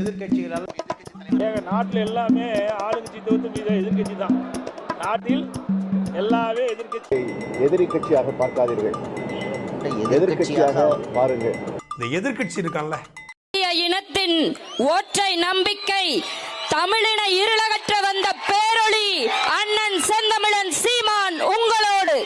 எதிர்கட்சிகளால் நாட்டில் எல்லாமே ஆளுங்கட்சி தவிர்த்து எதிர்கட்சி தான். நாட்டில் எல்லாமே எதிரி கட்சியாக பார்க்காதீர்கள், எதிர்கட்சியாக பாருங்கள். இந்த எதிர்கட்சி இருக்கான்ல, இனத்தின் ஒற்றை நம்பிக்கை, தமிழின இருளகற்ற வந்த பேரொளி அண்ணன் செந்தமிழன் சீமான் உங்களோடு.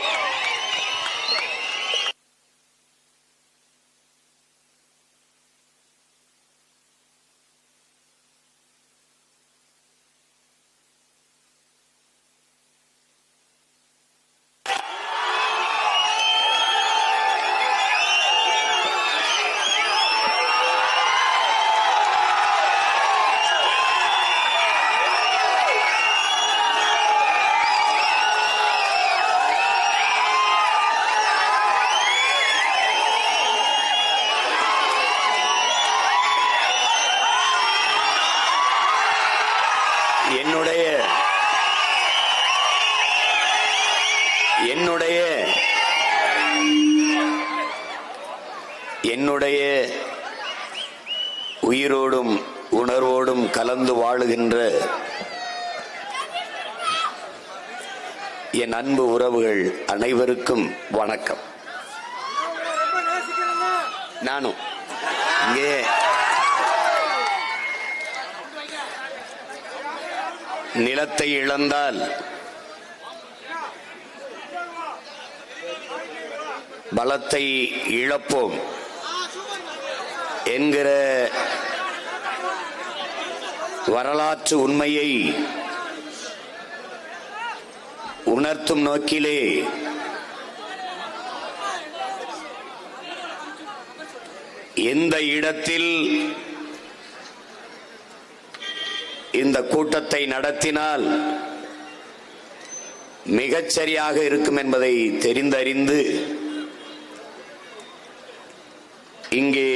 என்னுடைய உயிரோடும் உணர்வோடும் கலந்து வாழுகின்ற என் அன்பு உறவுகள் அனைவருக்கும் வணக்கம். நானும் இங்கே நிலத்தை இழந்தால் பலத்தை இழப்போம் என்கிற வரலாற்று உண்மையை உணர்த்தும் நோக்கிலே எந்த இடத்தில் இந்த கூட்டத்தை நடத்தினால் மிகச்சரியாக இருக்கும் என்பதை தெரிந்தறிந்து இங்கே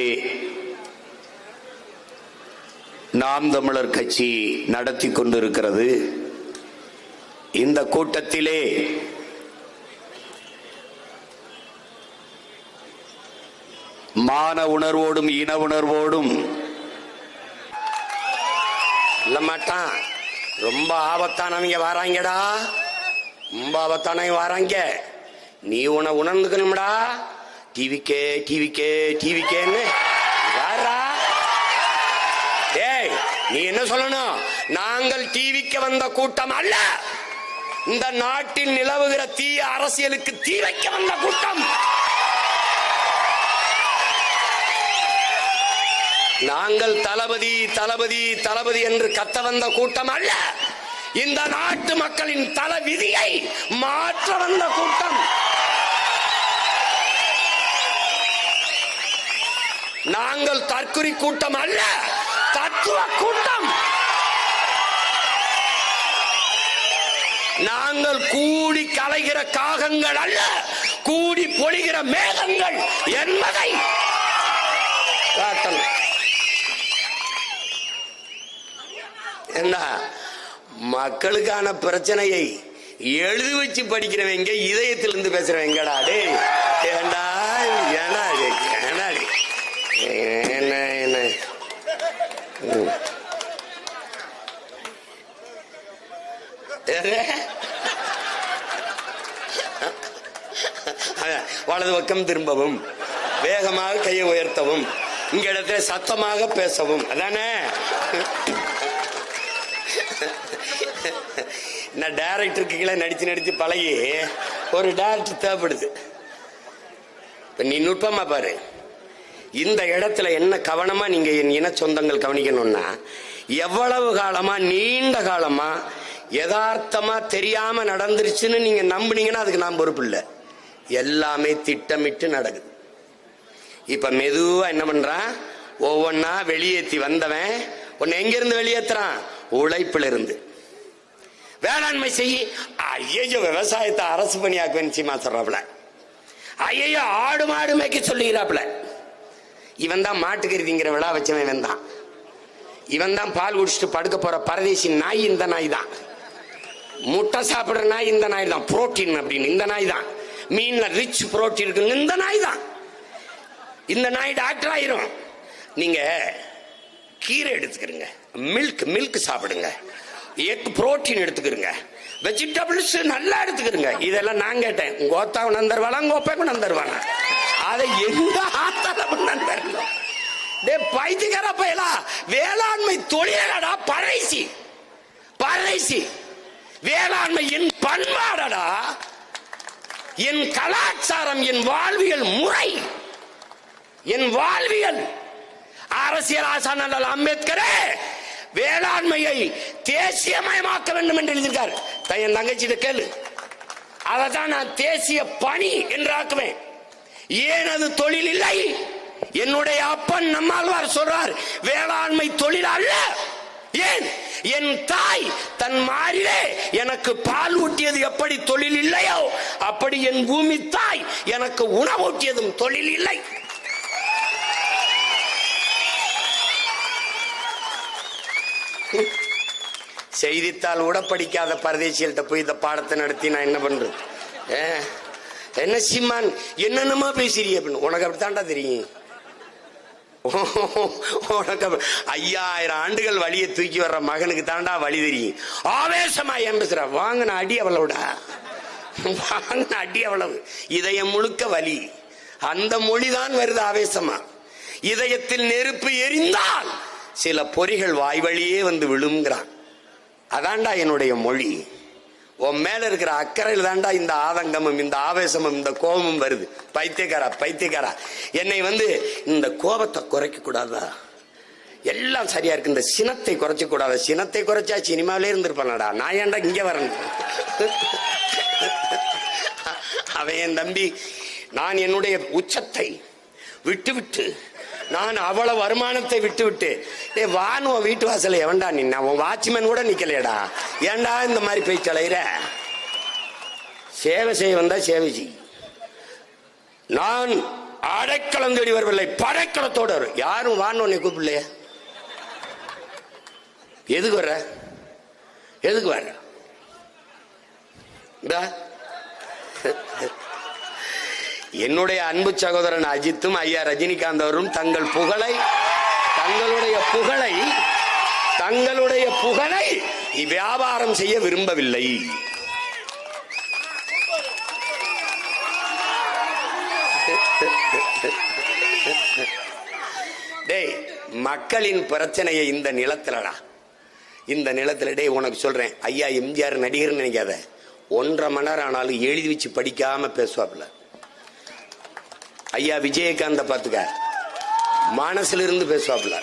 நாம் தமிழர் கட்சி நடத்தி கொண்டிருக்கிறது. இந்த கூட்டத்திலே மான உணர்வோடும் இன உணர்வோடும் இல்ல மாட்டான். ரொம்ப ஆபத்தானவங்க வராங்கடா, ரொம்ப ஆபத்தானவங்க வராங்க. நீ உன உணர்ந்துக்கணும்டா. டிவிக்கே டிவிக்கே டிவிக்கேன்னு வாரா. டேய், நீ என்ன சொல்லணும்? நாங்கள் டிவிக்கு வந்த கூட்டம் அல்ல, இந்த நாட்டில் நிலவுகிற தீய அரசியலுக்கு தீ வைக்க வந்த கூட்டம். நாங்கள் தளபதி தளபதி தளபதி என்று கத்த வந்த கூட்டம் அல்ல, இந்த நாட்டு மக்களின் தல விதியை மாற்ற வந்த கூட்டம். நாங்கள் தற்குறி கூட்டம் அல்ல, தத்துவ கூட்டம். நாங்கள் கூடி கலைகிற காகங்கள் அல்ல, கூடி பொழிகிற மேகங்கள் என்பதை காட்டல். என்ன மக்களுக்கான பிரச்சனையை எழுதி வச்சு படிக்கிறவங்க இதயத்திலிருந்து பேசுறவங்கடா. டே ஏண்டா ஏண்டா ஏண்டா என்ன என்ன வலது பக்கம் திரும்பவும், வேகமாக கையை உயர்த்தவும், இங்க இடத்துல சத்தமாக பேசவும். அதானே நான் டைரக்டருக்கு கீழே நடிச்சு நடிச்சு பழகி ஒரு டைரக்டர் தேவைப்படுது. இப்ப நீ நுட்பமா பாரு. இந்த இடத்துல என்ன கவனமா நீங்க என் இன சொந்தங்கள் கவனிக்கணும்னா, எவ்வளவு காலமா நீண்ட காலமா யதார்த்தமா தெரியாம நடந்துருச்சுன்னு நீங்க நம்புனீங்கன்னா அதுக்கு நான் பொறுப்பு இல்லை. எல்லாமே திட்டமிட்டு நடக்குது. இப்ப மெதுவா என்ன பண்றான், ஒவ்வொன்னா வெளியேற்றி வந்தவன் உன்னை எங்க இருந்து வெளியேற்றுறான்? உழைப்புல இருந்து. வேளாண்மை செய்ய ஐயோ விவசாயத்தை அரசு பணியாக்குவேன் சீமா சொல்றாப்புல. ஐயோ ஆடு மாடு மேய்க்க சொல்லுகிறாப்புல. இவன் தான் மாட்டுக்கருதிங்கிற விழா வச்சவன். இவன் தான் இவன் தான் பால் குடிச்சிட்டு படுக்க போற பரதேசி நாய் இந்த நாய் தான். முட்டை சாப்பிடுற நாய் இந்த நாய் தான். புரோட்டீன் அப்படின்னு இந்த நாய் தான். மீன்ல ரிச் புரோட்டீன் இருக்கு இந்த நாய் தான். இந்த நாய் டாக்டர் ஆயிரும். நீங்க கீரை எடுத்துக்கிறங்க, மில்க் சாப்பிடுங்க, எக் புரோட்டீன் எடுத்துக்கிறங்க, வெஜிடபிள்ஸ் நல்லா எடுத்துக்கிறங்க. இதெல்லாம் நான் கேட்டேன், உங்க ஓத்தா நந்தர்வாளா உங்க ஒப்பை நந்தர்வானா? அதை எங்க ஆத்தால நந்தர்ல பைத்தியக்கார பயலா. வேளாண்மை தொழிலடா, பறைசி பறைசி. வேளாண்மை என் பண்பாடடா, என் கலாச்சாரம், என் வாழ்வியல் முறை, என் வாழ்வியல். அரசியல் ஆசான் அம்பேத்கரே வேளாண்மையை தேசியமயமாக்க வேண்டும் என்று எழுதியிருக்கார். என் தங்கச்சிட்ட கேளு, அதான் நான் தேசிய பணி என்று ஆக்குவேன். ஏன் அது தொழில் இல்லை? என்னுடைய அப்பன் நம்மாழ்வார் சொல்றார், வேளாண்மை தொழில் அல்ல. ஏன்? என் தாய் தன் மாறிலே எனக்கு பால் ஊட்டியது எப்படி தொழில் இல்லையோ, அப்படி என் பூமி தாய் எனக்கு உணவூட்டியதும் தொழில் இல்லை. செய்தித்தாள் கூட படிக்காத பரதேசிகள்கிட்ட போய் இந்த பாடத்தை நடத்தி நான் என்ன பண்றது? என்ன சீமான் என்னென்னமா பேசுறீங்க அப்படின்னு. உனக்கு அப்படித்தான்டா தெரியும். உனக்கு 5000 ஆண்டுகள் வழியை தூக்கி வர்ற மகனுக்கு தாண்டா வழி தெரியும். ஆவேசமா ஏன் பேசுற? வாங்கின அடி அவ்வளவுடா, வாங்கின அடி அவ்வளவு. இதயம் முழுக்க வலி. அந்த மொழிதான் வருது ஆவேசமா. இதயத்தில் நெருப்பு எரிந்தால் சில பொறிகள் வாய் வழியே வந்து விழுங்கிறான். அதான்டா என்னுடைய மொழி. உன் மேல இருக்கிற அக்கறையில் தாண்டா இந்த ஆதங்கமும் இந்த ஆவேசமும் இந்த கோபமும் வருது. பைத்தியக்காரா என்னை இந்த கோபத்தை குறைக்க கூடாதா? எல்லாம் சரியா இருக்கு. இந்த சினத்தை குறைச்ச கூடாது. சினத்தை குறைச்சா சினிமாவிலே இருந்திருப்பானடா. நான் ஏன்டா இங்க வரணும்? அவன் என் தம்பி. நான் என்னுடைய உச்சத்தை விட்டு நான் அவ்வளவு வருமானத்தை விட்டு வானுவ வீட்டு வாசல எவன்டா நின்னா? உன் வாட்ச்மேன் கூட நிக்கலையடா. ஏன்டா இந்த மாதிரி போய் தலையிற? சேவை செய்ய வந்தா சேவை செய். நான் அடைக்கலம் தேடி வரவில்லை, படைக்கலத்தோடு வரும். யாரும் வான்னு உன்னை கூப்பிடலையே. எதுக்கு வர்ற? எதுக்கு வர்ற? என்னுடைய அன்பு சகோதரன் அஜித்தும் ஐயா ரஜினிகாந்த் அவரும் தங்களுடைய புகழை வியாபாரம் செய்ய விரும்பவில்லை. டேய், மக்களின் பிரச்சனையை இந்த நிலத்துல டேய் உனக்கு சொல்றேன். ஐயா எம்ஜிஆர் நடிகர் நினைக்காத. 1.5 மணி நேரம் ஆனாலும் எழுதி வச்சு படிக்காம பேசுவாப்ல. ஐயா விஜயகாந்த பாத்துக்க, மனசுல இருந்து பேசுவாப்ல,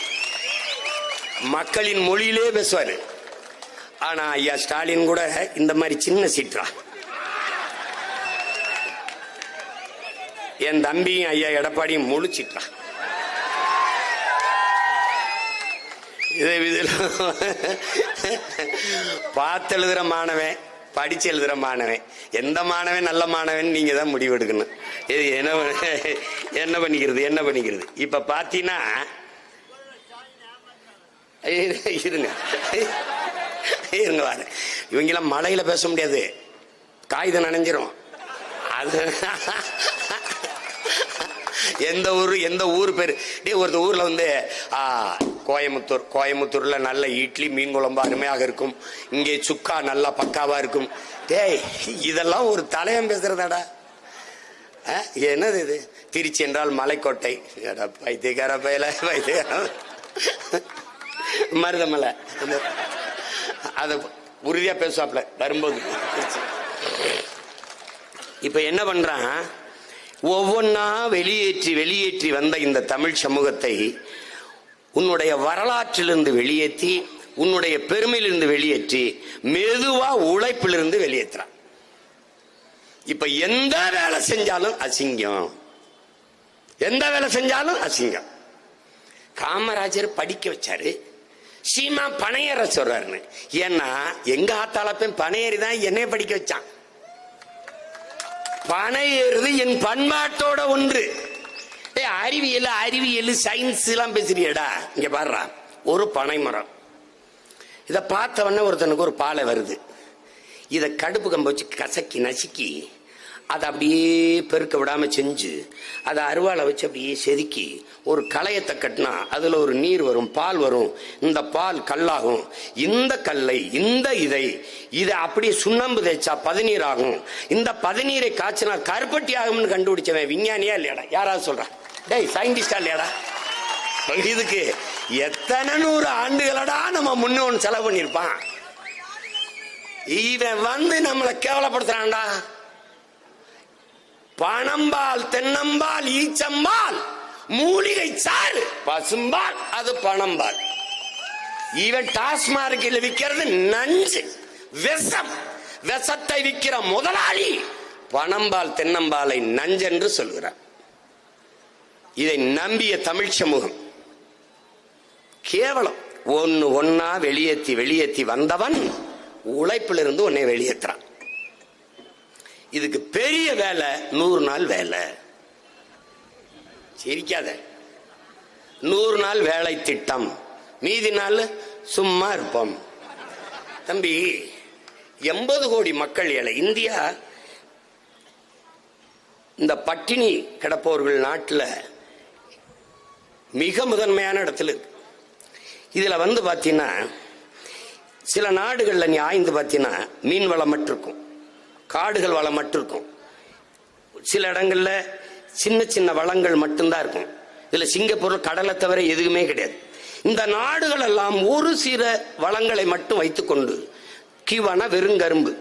மக்களின் மொழியிலே பேசுவாரு. ஆனா ஐயா ஸ்டாலின் கூட இந்த மாதிரி சின்ன சீற்றா. என் தம்பியும் ஐயா எடப்பாடியும் முழிச்சிட்டா. பார்த்து எழுதுற மாணவன், படிச்சு எழுதுற மாணவன், எந்த மாணவன் நல்ல மாணவன் நீங்க தான் முடிவு எடுக்கணும். இது என்ன பண்ணிக்கிறது? இப்ப பாத்தீங்கன்னா இருங்க வாரு. இவங்கெல்லாம் மழையில பேச முடியாது, காகிதம் நனைஞ்சிரும். அது எந்த ஊர் பேரு? ஒரு ஊர்ல கோயமுத்தூர்ல நல்ல இட்லி மீன் குழம்பு அருமையாக இருக்கும். இங்கே சுக்கா நல்லா பக்காவா இருக்கும். டேய், இதெல்லாம் ஒரு தலையம் பேசுறதாடா. என்னது இது? திருச்சி என்றால் மலைக்கோட்டை. பைத்தியக்கார பயில மருதமலை. அத உறுதியா பேசுவாப்ல வரும்போது. இப்ப என்ன பண்றான்? ஒவ்வொன்னா வெளியேற்றி வந்த இந்த தமிழ் சமூகத்தை உன்னுடைய வரலாற்றிலிருந்து வெளியேற்றி, உன்னுடைய பெருமையிலிருந்து வெளியேற்றி, மெதுவா உழைப்பிலிருந்து வெளியேற்றான். இப்ப எந்த வேலை செஞ்சாலும் அசிங்கம், எந்த வேலை செஞ்சாலும் அசிங்கம். காமராஜர் படிக்க வச்சாரு, சீமா பனையேற சொல்றாருன்னு. ஏன்னா எங்க ஆத்தாளப்பன் பனையேறி தான் என்னைய படிக்க வச்சான். பனையேறுது என் பண்பாட்டோட ஒன்று. அறிவியல் சயின்ஸ் எல்லாம் பேசுறியடா. இங்க பாடுறா, ஒரு பனை மரம். இத பார்த்தவொடனே ஒருத்தனுக்கு ஒரு பாலை வருது. இத கடுப்பு கம்ப வச்சு கசக்கி நசுக்கி அதை அப்படியே பெருக்க விடாம செஞ்சு அதை அருவாளை வச்சு அப்படியே செதுக்கி ஒரு களையத்தை கட்டினா அதுல ஒரு நீர் வரும், பால் வரும். இந்த பால் கல்லாகும். இந்த கல்லை இதை அப்படியே சுண்ணாம்பு தேய்ச்சா பதநீர் ஆகும். இந்த பதநீரை காய்ச்சினா கருப்பட்டி ஆகும்னு கண்டுபிடிச்சவன் விஞ்ஞானியா இல்லையாடா? யாராவது சொல்றான்? டேய் சயின்டிஸ்டா இல்லையாடா? இதுக்கு எத்தனை 100 ஆண்டுகளடா நம்ம முன்னோன் செலவு பண்ணிருப்பான். இவன் நம்மளை கேவலப்படுத்துறான்டா. பனம்பால், தென்னம்பால், ஈச்சம்பால், மூலிகை சாறு, பசும்பால், அது பனம்பால். இவன் டாஸ்மார்க்கில் விற்கிறது நஞ்சு, விஷம். விஷத்தை விற்கிற முதலாளி பனம்பால் தென்னம்பாலை நஞ்சென்று சொல்கிறார். இதை நம்பிய தமிழ் சமூகம் கேவலம். ஒன்னா வெளியேற்றி வந்தவன் உழைப்பிலிருந்து உன்னை வெளியேற்றான். இதுக்கு பெரிய வேலை 100 நாள் வேலை. சிரிக்காத. 100 நாள் வேலை திட்டம், மீதி நாள் சும்மா இருப்போம். தம்பி, 80 கோடி மக்கள் ஏழை இந்தியா. இந்த பட்டினி கிடப்பவர்கள் நாட்டில் மிக முதன்மையான இடத்துல இருக்கு. இதுல பாத்தீங்கன்னா சில நாடுகள்ல நீ ஆய்ந்து பாத்தீங்கன்னா மீன் வளம் மட்டும் இருக்கும், காடுகள் வளம் மட்டும் இருக்கும். சில இடங்கள்ல சின்ன சின்ன வளங்கள் மட்டும்தான் இருக்கும். இதுல சிங்கப்பூர்ல கடலை தவிர எதுவுமே கிடையாது. இந்த நாடுகள் எல்லாம் ஒரு சில வளங்களை மட்டும் வைத்துக்கொண்டு, கியூபானா வெறும் கரும்பு,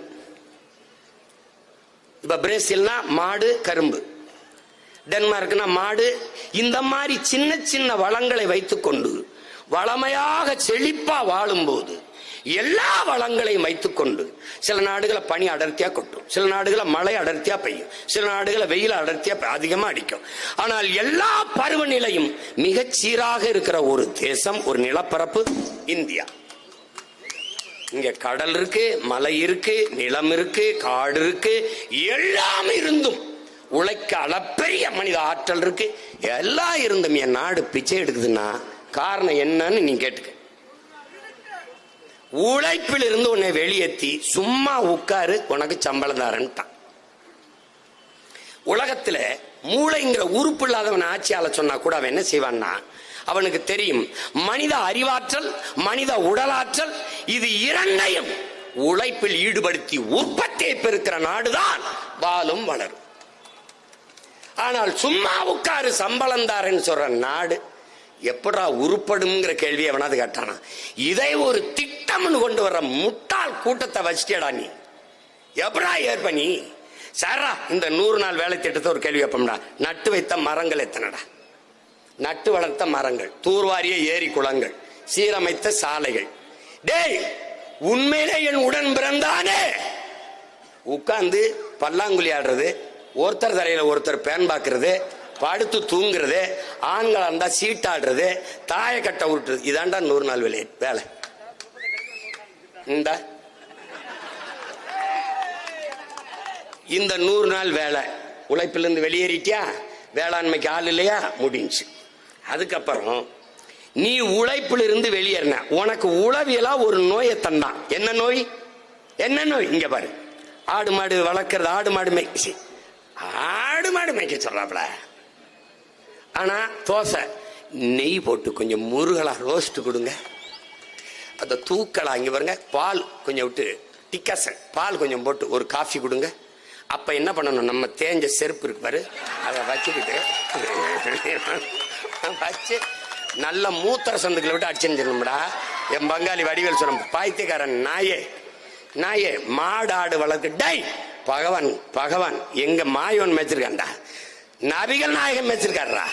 இப்ப பிரேசில்னா மாடு கரும்பு, டென்மார்க்னா மாடு, இந்த மாதிரி சின்ன சின்ன வளங்களை வைத்துக்கொண்டு வளமையாக செழிப்பா வாழும்போது எல்லா வளங்களையும் வைத்துக்கொண்டு சில நாடுகளை பனி அடர்த்தியா கொட்டும், சில நாடுகளை மழை அடர்த்தியா பெய்யும், சில நாடுகளை வெயில் அடர்த்தியா அதிகமா அடிக்கும். ஆனால் எல்லா பருவநிலையும் மிகச் சீராக இருக்கிற ஒரு தேசம், ஒரு நிலப்பரப்பு இந்தியா. இங்க கடல் இருக்கு, மலை இருக்கு, நிலம் இருக்கு, காடு இருக்கு, எல்லாம் இருந்தும் உழைக்க அளப்பெரிய மனித ஆற்றல் இருக்கு. எல்லாம் இருந்தும் என் நாடு பிச்சை எடுக்குதுன்னா காரணம் என்னன்னு நீ கேட்டுக்க. உழைப்பில் இருந்து உன்னை வெளியேற்றி சும்மா உட்காரு, உனக்கு சம்பளம் தாரன்ட்டான். உலகத்துல மூளைங்கிற உறுப்பு இல்லாதவன் ஆட்சியாளர் சொன்னா கூட அவன் என்ன செய்வான்னா, அவனுக்கு தெரியும் மனித அறிவாற்றல், மனித உடலாற்றல், இது இரண்டையும் உழைப்பில் ஈடுபடுத்தி உற்பத்தியை பெருக்கிற நாடுதான் வாழும் வளரும். ஆனால் சும்மா உட்காரு சம்பளம் தாரன்னு சொல்ற நாடு எப்படா உருப்படுங்கிற கேள்வி எவனாவது கேட்டானா? இதை ஒரு திட்டம்னு கொண்டு வர்ற முட்டாள் கூட்டத்தை வச்சுட்டேடா நீ. எப்படா ஏற்பனி சாரா இந்த 100 நாள் வேலை திட்டத்தை ஒரு கேள்வி வைப்போம்டா. நட்டு வைத்த மரங்கள் எத்தனைடா? நட்டு வளர்த்த மரங்கள், தூர்வாரிய ஏரி குளங்கள், சீரமைத்த சாலைகள். டேய், உண்மையிலே என் உடன் பிறந்தானே உட்கார்ந்து பல்லாங்குழி ஆடுறது, ஒருத்தர் தலையில ஒருத்தர் பேன் பாக்குறது, படுத்து தூங்குறது, ஆண்கள் இருந்தா சீட்டாடுறது, தாய கட்ட விட்டுறது, இதாண்டா 100 நாள் வேலை. இந்த 100 நாள் வேலை உழைப்பிலிருந்து வெளியேறிட்டியா? வேளாண்மைக்கு ஆள் இல்லையா? முடிஞ்சு. அதுக்கப்புறம் நீ உழைப்பிலிருந்து வெளியேறின, உனக்கு உளவியலா ஒரு நோயை தந்தான். என்ன நோய்? என்ன நோய்? இங்க பாரு. ஆடு மாடு வளர்க்கறது, ஆடு மாடு மேய்க்க சொல்றாப்ல. ஆனா தோசை நெய் போட்டு கொஞ்சம் முருகலா ரோஸ்ட் கொடுங்க, அந்த தூக்கலா இங்க பாருங்க, பால் கொஞ்சம் விட்டு டிக்காசன் பால் கொஞ்சம் போட்டு ஒரு காஃபி கொடுங்க. அப்ப என்ன பண்ணணும், நம்ம தேஞ்ச செருப்பு இருக்கு பாரு, அதை வச்சுக்கிட்டு வச்சு நல்ல மூத்திர சந்துக்களை விட்டு அடிச்சுடா. என் பங்காளி வடிவேல் சொன்ன பாய்த்தியக்காரன் நாயே மாடு ஆடு வளர்க்கு. டை பகவான் எங்க மாயோன் மேய்ச்சிருக்காண்டா, நபிகள் நாயகம் மேய்ச்சிருக்காரா,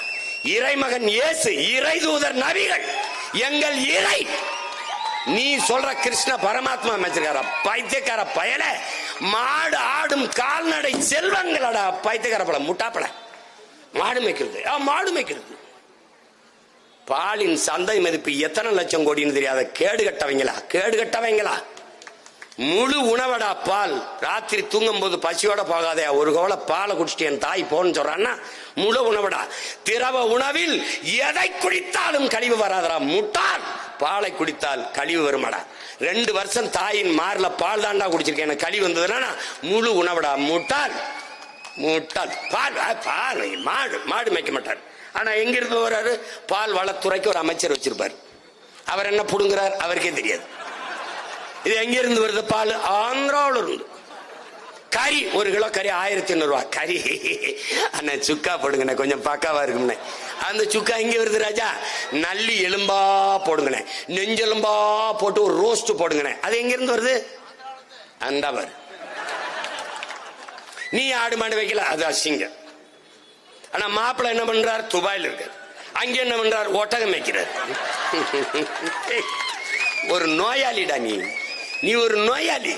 இறைமகன் இயேசு, இறை தூதர் நபிகள், எங்கள் இறை. நீ சொல்ற கிருஷ்ண பரமாத்மா மேய்ச்சிருக்காரா? பைத்தியக்கார பயல. மாடு ஆடும் கால்நடை செல்வங்களடா பைத்தியக்கார பல முட்டாப்பல. மாடு மேய்க்கிறது பாலின் சந்தை மதிப்பு எத்தனை லட்சம் கோடின்னு தெரியாத கேடு கட்டவங்களா. முழு உணவடா பால். ராத்திரி தூங்கும் போது பசியோட போகாதே, ஒரு கோலை பாலை குடிச்சிட்டு என் தாய் போன்னு சொல்றான்னா முழு உணவடா. திரவ உணவில் எதை குடித்தாலும் கழிவு வராதரா முட்டாள். பாலை குடித்தால் கழிவு வருமாடா. 2 வருஷம் தாயின் மார்ல பால் தாண்டா குடிச்சிருக்கேன், எனக்கு கழிவு வந்ததுன்னா முழு உணவடா முட்டாள். முட்டாள். பால் பால் மாடு மாடு மேய்க்க மாட்டார். ஆனா எங்கிருந்து வர்றாரு? பால் வளத்துறைக்கு ஒரு அமைச்சர் வச்சிருப்பார். அவர் என்ன புடுங்குறார் அவருக்கே தெரியாது. இது எங்கிருந்து வருது? பால் ஆந்திராவில் இருந்து. கறி 1 கிலோ கறி 1500 ரூபாய். கறி அண்ணா சுக்கா போடுங்கண்ணே, கொஞ்சம் பக்காவா இருக்கும்ண்ணே. அந்த சுக்கா எங்க வருது ராஜா? நல்லி எலும்பா போடுங்கண்ணே, நெஞ்செலும்பா போட்டு ஒரு ரோஸ்ட் போடுங்கண்ணே. அது எங்க இருந்து வருது? அந்த பாரு. நீ ஆடு மாடு வைக்கல, அது அசிங்கம். ஆனா மாப்பிள்ளை என்ன பண்றார்? துபாயில் இருக்கார். அங்க என்ன பண்றார்? ஒட்டகம் வைக்கிறார். ஒரு நோயாளிடா நீ. நீ ஒரு நோயாளி.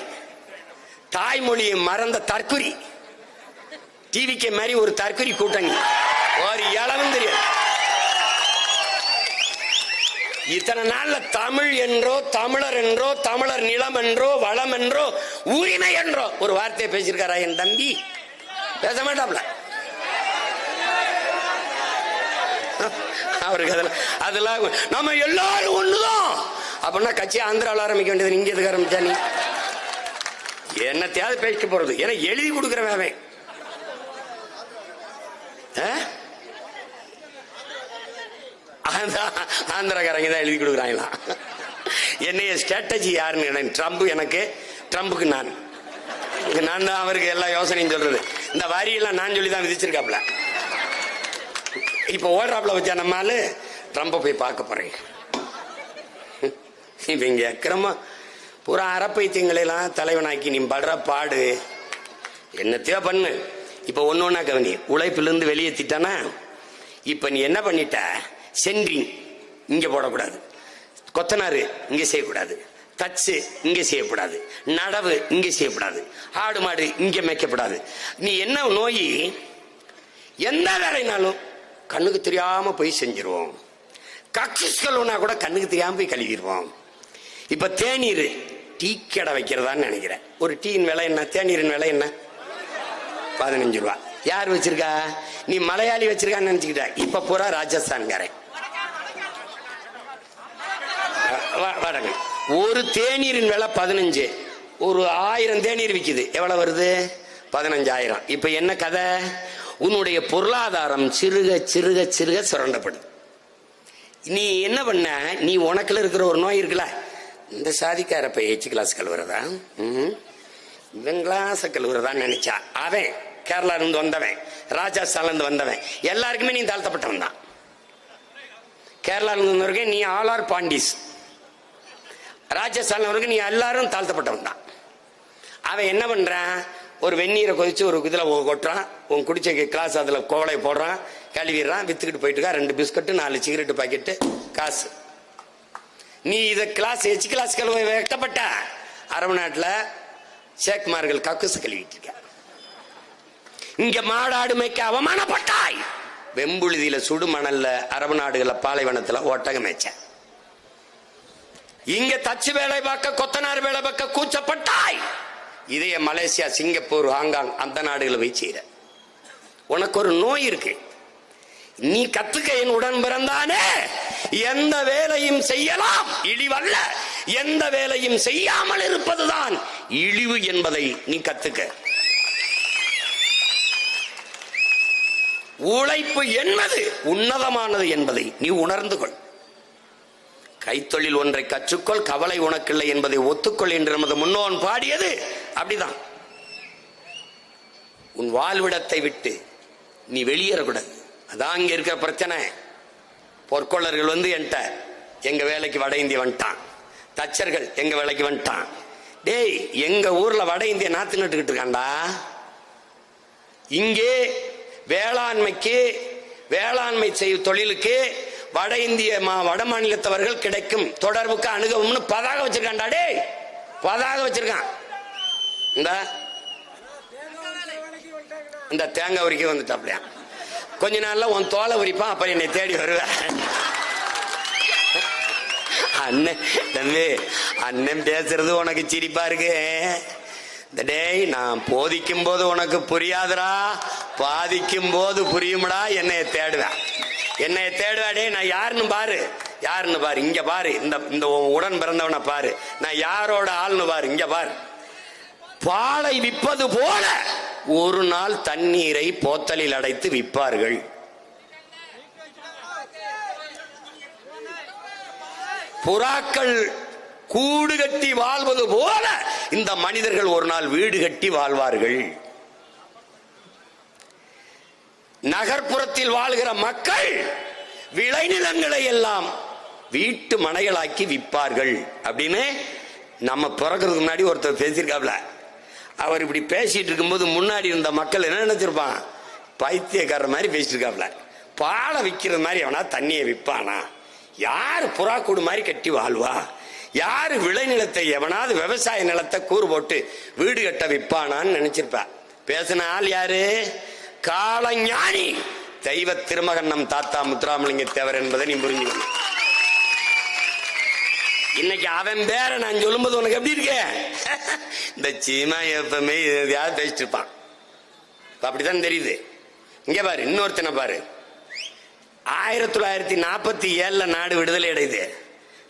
தாய்மொழியை மறந்த தற்குறி. டிவிக்கு மாதிரி ஒரு தற்குறி கூட்டணி. ஒரு இளவும் தெரியாது. இத்தனை நாள்ல தமிழ் என்றோ, தமிழர் என்றோ, தமிழர் நிலம் என்றோ, வளம் என்றோ, உரிமை என்றோ ஒரு வார்த்தையை பேசியிருக்காரா என் தம்பி? பேச மாட்டாப்ல. அவருக்கு அதெல்லாம் நம்ம எல்லாரும் ஒண்ணுதான் அப்படின்னா கட்சி ஆந்திராவில் ஆரம்பிக்க வேண்டியது. இங்க எதுக்கு ஆரம்பிச்சா நீ? என்னத்தையாவது பேசிக்க போறது? ஏன்னா எழுதி கொடுக்கிறவன் ஆந்திராக்காரங்க தான் எழுதி கொடுக்குறாங்களா? என்னைய ஸ்ட்ராட்டஜி யாருன்னு ட்ரம்ப் எனக்கு, ட்ரம்புக்கு நான் தான் அவருக்கு எல்லா யோசனையும் சொல்றது. இந்த வரியெல்லாம் நான் சொல்லி தான் விதிச்சிருக்காப்ல. இப்ப ஓடுறாப்ல வச்சா நம்மால ட்ரம்ப போய் பார்க்க போறேன். இப்ப இங்க அக்கிரமா பூரா அறப்பைத்தியங்களெல்லாம் தலைவனாக்கி நீ படுற பாடு என்னத்தையோ பண்ணு. இப்ப ஒன்னொன்னா கவனி. உழைப்பிலிருந்து வெளியேற்றிட்டானா இப்ப நீ என்ன பண்ணிட்ட? சென்ட்ரிங் இங்க போடக்கூடாது, கொத்தனாரு இங்க செய்யக்கூடாது, தச்சு இங்க செய்யக்கூடாது, நடவு இங்க செய்யக்கூடாது, ஆடு மாடு இங்க மேய்க்கப்படாது. நீ என்ன நோய்? எந்த வேலைனாலும் கண்ணுக்கு தெரியாம போய் செஞ்சிருவோம். கக்ஸுனா கூட கண்ணுக்கு தெரியாம போய் கழுவிடுவோம். இப்ப தேநீர் டீ கடை வைக்கிறதான்னு நினைக்கிறேன். ஒரு டீயின் விலை என்ன? தேநீரின் விலை என்ன? 15 ரூபா. யார் வச்சிருக்கா? நீ மலையாளி வச்சிருக்கான்னு நினைச்சுக்கிட்ட. இப்ப பூரா ராஜஸ்தான்காரன். ஒரு தேநீரின் விலை 15. ஒரு 1000 தேநீர் விக்குது. எவ்வளவு வருது? 15,000. இப்ப என்ன கதை? உன்னுடைய பொருளாதாரம் சிறுக சிறுக சிறுக சுரண்டப்படுது. நீ என்ன பண்ண? நீ உனக்குள்ள இருக்கிற ஒரு நோய் இருக்குல்ல, இந்த சாதிக்கார போய் எச்சு கிளாஸ் கழுவுறதா, இவன் கிளாஸ் கழுவுறதான்னு நினைச்சா அவன் கேரளா இருந்து வந்தவன், ராஜஸ்தான்ல இருந்து வந்தவன், எல்லாருக்குமே நீ தாழ்த்தப்பட்டவன் தான். கேரளா இருந்து வந்தவர்கள் நீ ஆல் பாண்டிஸ், ராஜஸ்தான்ல வரைக்கும் நீ எல்லாரும் தாழ்த்தப்பட்டவன் தான். அவன் என்ன பண்றான்? ஒரு வெந்நீரை கொதிச்சு ஒரு இதுல கொட்டுறான், உன் குடிச்ச கிளாஸ் அதுல கோவலை போடுறான், கழுவிடுறான், வித்துக்கிட்டு போயிட்டு இருக்கா. 2 பிஸ்கட்டு 4 சிகரெட்டு பாக்கெட்டு காசு. நீ இத கிளாஸ் எச்சு கிளாஸ் கழுவ வெட்டப்பட்ட. அரபு நாட்டுல சேக்மார்கள் கக்குசு கழுவிட்டு இருக்க. இங்க மாடாடு மேய்க்க அவமானப்பட்டாய். வெம்புழுதியில சுடு மணல்ல, அரபு நாடுகள பாலைவனத்துல ஒட்டகம் மேய்ச்ச. இங்க தச்சு வேலை பார்க்க, கொத்தனார் வேலை பார்க்க கூச்சப்பட்டாய். இதே மலேசியா, சிங்கப்பூர், ஹாங்காங் அந்த நாடுகளை போய் செய்யற. உனக்கு ஒரு நோய் இருக்கு. நீ கத்துக்க என் உடன் பிறந்தானே. எந்த வேலையும் செய்யலாம், இழிவல்ல. எந்த வேலையும் செய்யாமல் இருப்பதுதான் இழிவு என்பதை நீ கத்துக்க. உழைப்பு என்பது உன்னதமானது என்பதை நீ உணர்ந்து கொள். கைத்தொழில் ஒன்றை கற்றுக்கொள், கவலை உனக்கில்லை என்பதை ஒத்துக்கொள் என்று நமது முன்னோன் பாடியது அப்படிதான். உன் வாழ்விடத்தை விட்டு நீ வெளியேறக்கூடாது. அதான் இங்க இருக்கிற பிரச்சனை. பொற்கொள்ளர்கள் வந்து என்கிட்ட எங்க வேலைக்கு வட இந்திய வந்துட்டான், தச்சர்கள் எங்க வேலைக்கு வந்துட்டான். டேய், எங்க ஊர்ல வட இந்திய நாத்து நட்டுக்கிட்டு இருக்காண்டா. இங்கே வேளாண்மைக்கு, வேளாண்மை செய்யும் தொழிலுக்கு வட இந்திய வட மாநிலத்தவர்கள் கிடைக்கும் தொடர்புக்கு அணுகவும்னு பதாக வச்சிருக்காண்டா. டே, பதாக வச்சிருக்கான். இந்த தேங்காய் உரிக்க வந்துட்டாப்லையா. கொஞ்ச நாள்ல உன் தோலை உரிப்பான், அப்ப என்னை தேடி வருவேன். அண்ணன் தம்பி, அண்ணன் பேசுறது உனக்கு சிரிப்பா இருக்கு. டேய், நான் போதிக்கும் போது உனக்கு புரியாதுடா, பாதிக்கும் போது புரியும்டா. என்னைய தேடுவேன், என்னைய தேடுவாடே. நான் யாருன்னு பாரு, யாருன்னு பாரு, இங்க பாரு. இந்த உடன் பிறந்தவனை பாரு, நான் யாரோட ஆள்னு பாரு, இங்க பாரு. பாலை விற்பது போல ஒரு நாள் தண்ணீரை போத்தலில் அடைத்து விற்பார்கள். புறாக்கள் கூடு கட்டி வாழ்வது போல இந்த மனிதர்கள் ஒரு நாள் வீடு கட்டி வாழ்வார்கள். நகர்ப்புறத்தில் வாழ்கிற மக்கள் விளைநிலங்களை எல்லாம் வீட்டு மனைகளாக்கி விற்பார்கள் அப்படின்னு நம்ம பிறக்கிறதுக்கு முன்னாடி ஒருத்தர் பேசியிருக்காப்ல. அவர் இப்படி பேசிட்டு இருக்கும்போது முன்னாடி இருந்த மக்கள் என்ன நினைச்சிருப்பான், பைத்தியக்காரர் மாதிரி பேசிட்டு இருக்காப்ல. பாலை விற்கிறது மாதிரி அவனா தண்ணியை விற்பானா? யாரு புறாக்கூடு மாதிரி கட்டி வாழ்வா? யாரு விளைநிலத்தை எவனாவது விவசாய நிலத்தை கூறு போட்டு வீடு கட்ட விற்பானான்னு நினைச்சிருப்பா. பேசின ஆள் யாரு? காலஞானி தெய்வ திருமகன் நம் தாத்தா முத்துராமலிங்க தேவர் என்பதை நீ புரிஞ்சுக்கணும். இன்னைக்கு அவன் பேர நான் சொல்லும்போது உனக்கு எப்படி இருக்க? இந்த சீமா எப்பவுமே எதையாவது பேசிட்டு இருப்பான். அப்படித்தான் தெரியுது. இங்க பாரு, இன்னொருத்தனை பாரு. 1947 நாடு விடுதலை அடையுது.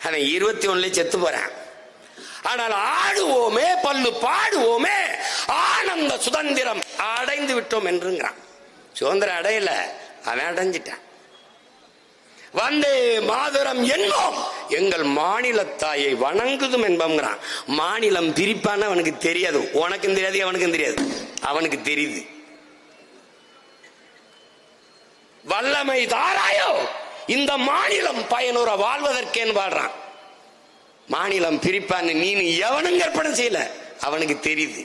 அவன் 21 செத்து போறான். ஆனால் ஆடுவோமே பல்லு பாடுவோமே ஆனந்த சுதந்திரம் அடைந்து விட்டோம் என்றுங்கிறான். சுதந்திரம் அடையல, அவன் அடைஞ்சிட்டான். வந்தே மாதரம் என்னோம் எங்கள் மாநில தாயை வணங்குதும் என்பங்கிறான். மாநிலம் பிரிப்பான்னு அவனுக்கு தெரியாது. உனக்கும் தெரியாது, அவனுக்கும் தெரியாது. அவனுக்கு தெரியுது. வல்லமை தாராயோ இந்த மாநிலம் பயனுற வாழ்வதற்கேன்னு பாடுறான். மாநிலம் பிரிப்பான்னு நீ எவனும் கற்பனை செய்யல, அவனுக்கு தெரியுது.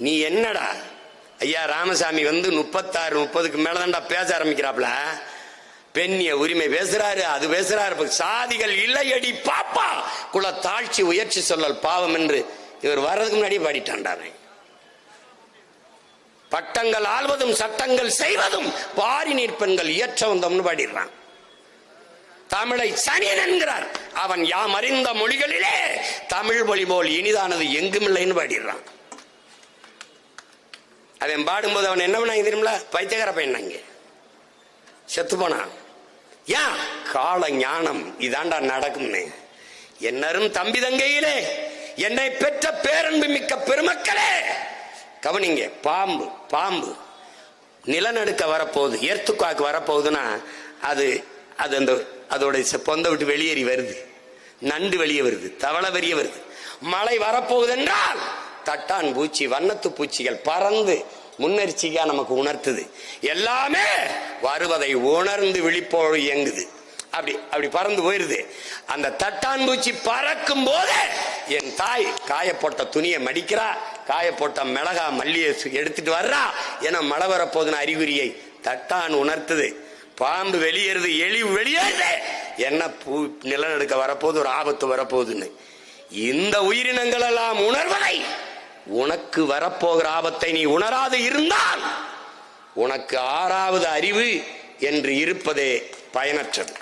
நீ என்னடா ஐயா ராமசாமி 36-30க்கு மேலதான்டா பேச ஆரம்பிக்கிறாப்ல. பெண்ணிய உரிமை பேசுறாரு, அது பேசுறாரு. சாதிகள் இல்லையடி பாப்பா குல தாழ்ச்சி உயர்ச்சி சொல்லல் பாவம் என்று இவர் வர்றதுக்கு முன்னாடியே பாடிட்டான்டாவே. பட்டங்கள் ஆள்வதும் சட்டங்கள் செய்வதும் பாரி நீர்ப்பெண்கள் இயற்ற வந்தோம்னு பாடிடுறான். தமிழை சனியன் என்கிறார். அவன் யாம் அறிந்த மொழிகளிலே தமிழ் மொழி போல் இனிதானது எங்குமில்லைன்னு பாடிடுறான். அவன் பாடும்போது அவன் என்ன பண்ணாங்க தெரியுமில? பைத்தியக்கார பையன் செத்து போனான். ஏன்? கால ஞானம் இதாண்டா நடக்கும்னு. என்னரும் தம்பி தங்கையிலே என்னை பெற்ற பேரன்பு மிக்க பெருமக்களே கவனிங்க. பாம்பு பாம்பு நிலநடுக்க வரப்போகுது, எர்த்துக்காக்கு வரப்போகுதுன்னா அது அது அந்த அதோட பொந்த விட்டு வெளியேறி வருது. நண்டு வெளியே வருது, தவளை வெளியே வருது. மழை வரப்போகுது என்றால் தட்டான் பூச்சி வண்ணத்து பூச்சிகள் பறந்து முன்னெச்சரிக்கையா நமக்கு உணர்த்துது. எல்லாமே வருவதை உணர்ந்து விழிப்போடு இயங்குது. அப்படி அப்படி பறந்து போயிருது. அந்த தட்டான் பூச்சி பறக்கும் போது என் தாய் காயப்போட்ட துணியை மடிக்கிறா, காயப்போட்ட மிளகா மல்லியை எடுத்துட்டு வர்றா. ஏன்னா மழை வரப்போதுன்னு அறிகுறியை தட்டான் உணர்த்துது. பாம்பு வெளியேறுது, எலி வெளியேறுது. என்ன நிலநடுக்க வரப்போது, ஒரு ஆபத்து வரப்போகுதுன்னு. இந்த உயிரினங்கள் எல்லாம் உணர்வதை உனக்கு வரப்போகிற ஆபத்தை நீ உணராது இருந்தால் உனக்கு 6வது அறிவு என்று இருப்பதே பயனற்றது.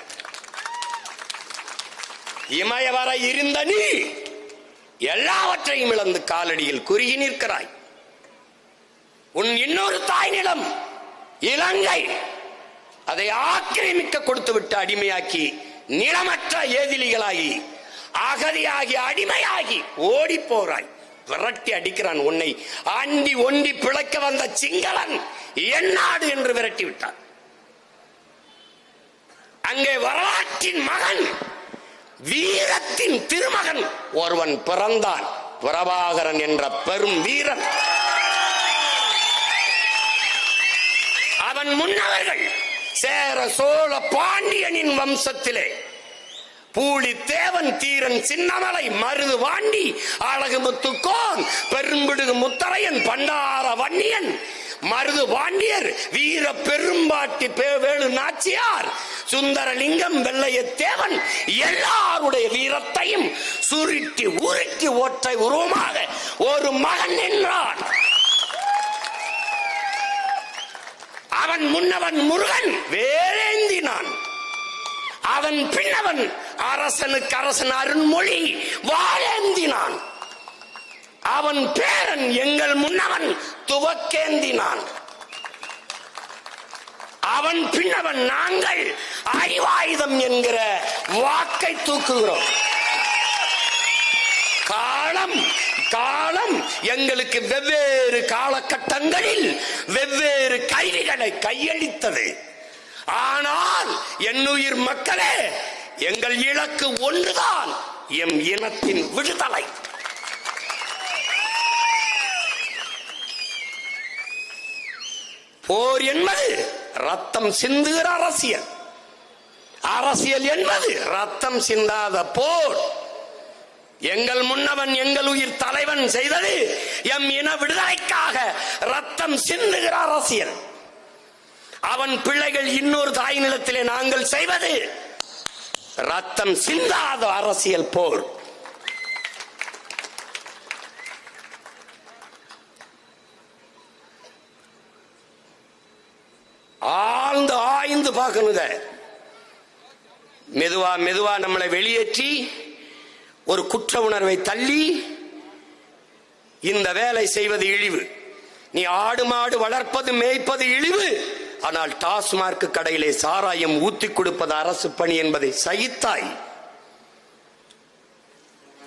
இமய வர இருந்த நீ எல்லாவற்றையும் இழந்து காலடியில் குறுகி நிற்கிறாய். உன் இன்னொரு தாய் நிலம் இலங்கை, அதை ஆக்கிரமிக்க கொடுத்து விட்டு அடிமையாக்கி நிலமற்ற ஏதிலிகளாகி அகதியாகி அடிமையாகி ஓடி போறாய். விரட்டி அடிக்கிறான். உன்னை அண்டி ஒண்டி பிழைக்க வந்த சிங்களன் என் நாடு என்று விரட்டி விட்டான். அங்கே வரலாற்றின் மகன், வீரத்தின் திருமகன் ஒருவன் பிறந்தான். பிரபாகரன் என்ற பெரும் வீரன். அவன் முன்னவர்கள் சேர சோழ பாண்டியனின் வம்சத்திலே பூலி தேவன் தீரன் சின்னமலை மருது வாண்டி அழகுமுத்துக்கோன் பெரும்பிடுகு முத்தரையன் பண்டார வன்னியன் மருது பாண்டியர் வீர பெரும்பாட்டி வேலு நாச்சியார் சுந்தரலிங்கம் வெள்ளைய தேவன் எல்லாருடைய வீரத்தையும் சுருட்டி உருட்டி ஒற்றை உருவமாக ஒரு மகன் என்றான். அவன் முன்னவன் முருகன் வேலேந்தினான். அவன் பின்னவன் அரசனுக்கு அரசன் அருண்மொழி வாழேந்தினான். அவன் பேரன் எங்கள் முன்னவன் துவக்கேந்தினான். அவன் பின்னவன் நாங்கள் அறிவாயுதம் என்கிற வாக்கை தூக்குகிறோம். கால இடம், காலம் எங்களுக்கு வெவ்வேறு காலகட்டங்களில் வெவ்வேறு கருவிகளை கையளித்தது. ஆனால் என்னுயிர் மக்களே, எங்கள் இலக்கு ஒன்றுதான், எம் இனத்தின் விடுதலை. போர் என்பது ரத்தம் சிந்துகிற அரசியல், அரசியல் என்பது ரத்தம் சிந்தாத போர். எங்கள் முன்னவன் எங்கள் உயிர் தலைவன் செய்தது எம் இன விடுதலைக்காக ரத்தம் சிந்துகிற அரசியல். அவன் பிள்ளைகள் இன்னொரு தாய் நிலத்திலே நாங்கள் செய்வது ரத்தம் சிந்தாத அரசியல் போர். ஆழ்ந்து ஆய்ந்து பார்க்கணுங்க. மெதுவா மெதுவா நம்மளை வெளியேற்றி ஒரு குற்ற உணர்வை தள்ளி இந்த வேலை செய்வது இழிவு. நீ ஆடு மாடு வளர்ப்பது மேய்ப்பது இழிவு, ஆனால் டாஸ்மார்க் கடையிலே சாராயம் ஊத்தி கொடுப்பது அரசு பணி என்பதை சகித்தாய்.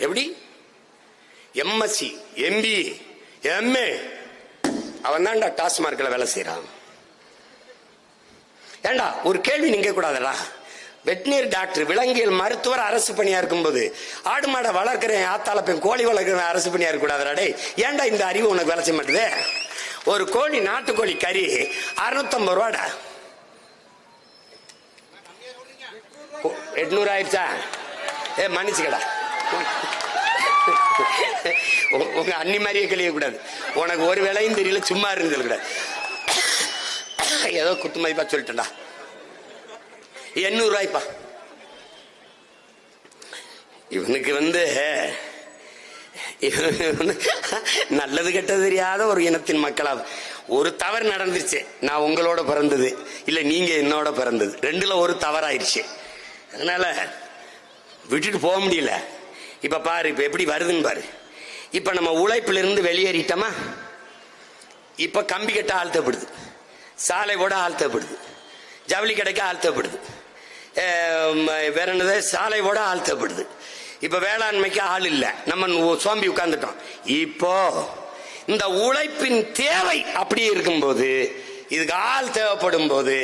எப்படி? எம்எஸ்சி, எம்பிஏ, எம்ஏ அவன் தான்டா டாஸ்மார்க்ல வேலை செய்யறான். ஏண்டா ஒரு கேள்வி நீங்க கூடாதா? வெட்டினரி டாக்டர், விலங்கியல் மருத்துவர் அரசு பணியா இருக்கும்போது ஆடு மாடை வளர்க்கிறேன், ஆத்தால போய் கோழி வளர்க்கிறேன் அரசு பணியா இருக்க கூடாதா? ஏன்டா இந்த அறிவு உனக்கு வேலை செய்ய மாட்டுது? ஒரு கோழி, நாட்டுக்கோழி கறி 650 ரூபாடா. 800 ஆயிடுச்சா? மன்னிச்சுக்கடா, உங்க அன்னி மாதிரியே கழிய கூடாது. உனக்கு ஒரு வேலையும் தெரியல, சும்மா இருந்தது கூடாது. ஏதோ குத்து மதிப்பா சொல்லிட்டா. 800 ரூபாய்ப்பா. இவனுக்கு நல்லது கெட்டது தெரியாத ஒரு இனத்தின் மக்களாக ஒரு தவறு நடந்துருச்சு. நான் உங்களோட பிறந்தது இல்ல, நீங்க என்னோட பிறந்தது, ரெண்டுல ஒரு தவறாயிருச்சு. அதனால விட்டுட்டு போக முடியல. இப்ப பாரு, இப்ப எப்படி வருதுன்னு பாரு. இப்ப நம்ம உழைப்புல இருந்து வெளியேறிட்டோமா, இப்ப கம்பி கட்ட ஆழ்த்தப்படுது, சாலை ஓட ஆழ்த்தப்படுது, ஜவுளி கடைக்கு ஆழ்த்தப்படுது, வேற என்னது சாலை ஓட ஆழ்த்தப்படுது. இப்ப வேளாண்மைக்கு ஆள் இல்ல, நம்ம சோம்பி உட்கார்ந்துட்டோம். இப்போ இந்த உழைப்பின் தேவை அப்படியே இருக்கும்போது, இதுக்கு ஆள் தேவைப்படும் போது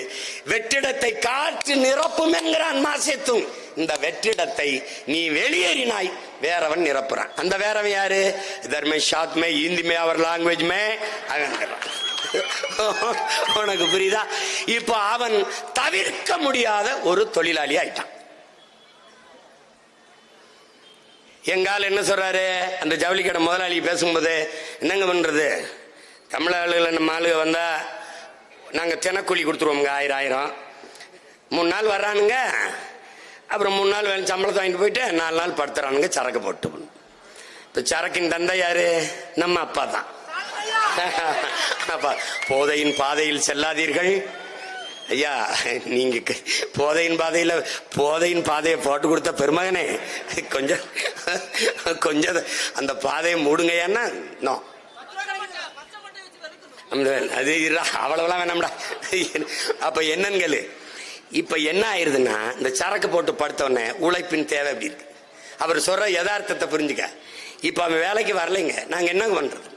வெற்றிடத்தை காற்று நிரப்பும் என்கிறான் மாசேத்தும். இந்த வெற்றிடத்தை நீ வெளியேறினாய், வேறவன் நிரப்புறான். அந்த வேறவன் யாரு? இதர்மே ஷாத்மே இந்திமே அவர் லாங்குவேஜ் மே உனக்கு புரியுதா? இப்ப அவன் தவிர்க்க முடியாத ஒரு தொழிலாளி ஆயிட்டான். எங்கால என்ன சொல்றாரு அந்த ஜவுளி கடை முதலாளி பேசும்போது, என்னங்க பண்றது, தமிழ் ஆளுகளை நம்ம ஆளுக வந்தா நாங்க தினக்கூலி கொடுத்துருவோங்க 1000 3 நாள் வர்றானுங்க, அப்புறம் 3 நாள் வேலை சம்பளத்தை வாங்கிட்டு போயிட்டு 4 நாள் படுத்துறானுங்க, சரக்கு போட்டு. இப்ப சரக்கின் தந்தை யாரு? நம்ம அப்பா தான். போதையின் பாதையில் செல்லாதீர்கள் ஐயா. நீங்க போதையின் பாதையை போட்டு கொடுத்த பெருமகனே, கொஞ்சம் அந்த பாதையை மூடுங்கய்யான்னா அது அவ்வளவுலாம் வேணாம்டா. அப்ப என்னன்னு, இப்ப என்ன ஆயிருதுன்னா, இந்த சரக்கு போட்டு படுத்தோடனே உழைப்பின் தேவை அப்படி இருக்கு. அவர் சொல்ற யதார்த்தத்தை புரிஞ்சுக்க. இப்ப அவன் வேலைக்கு வரலைங்க, நாங்க என்ன பண்றது?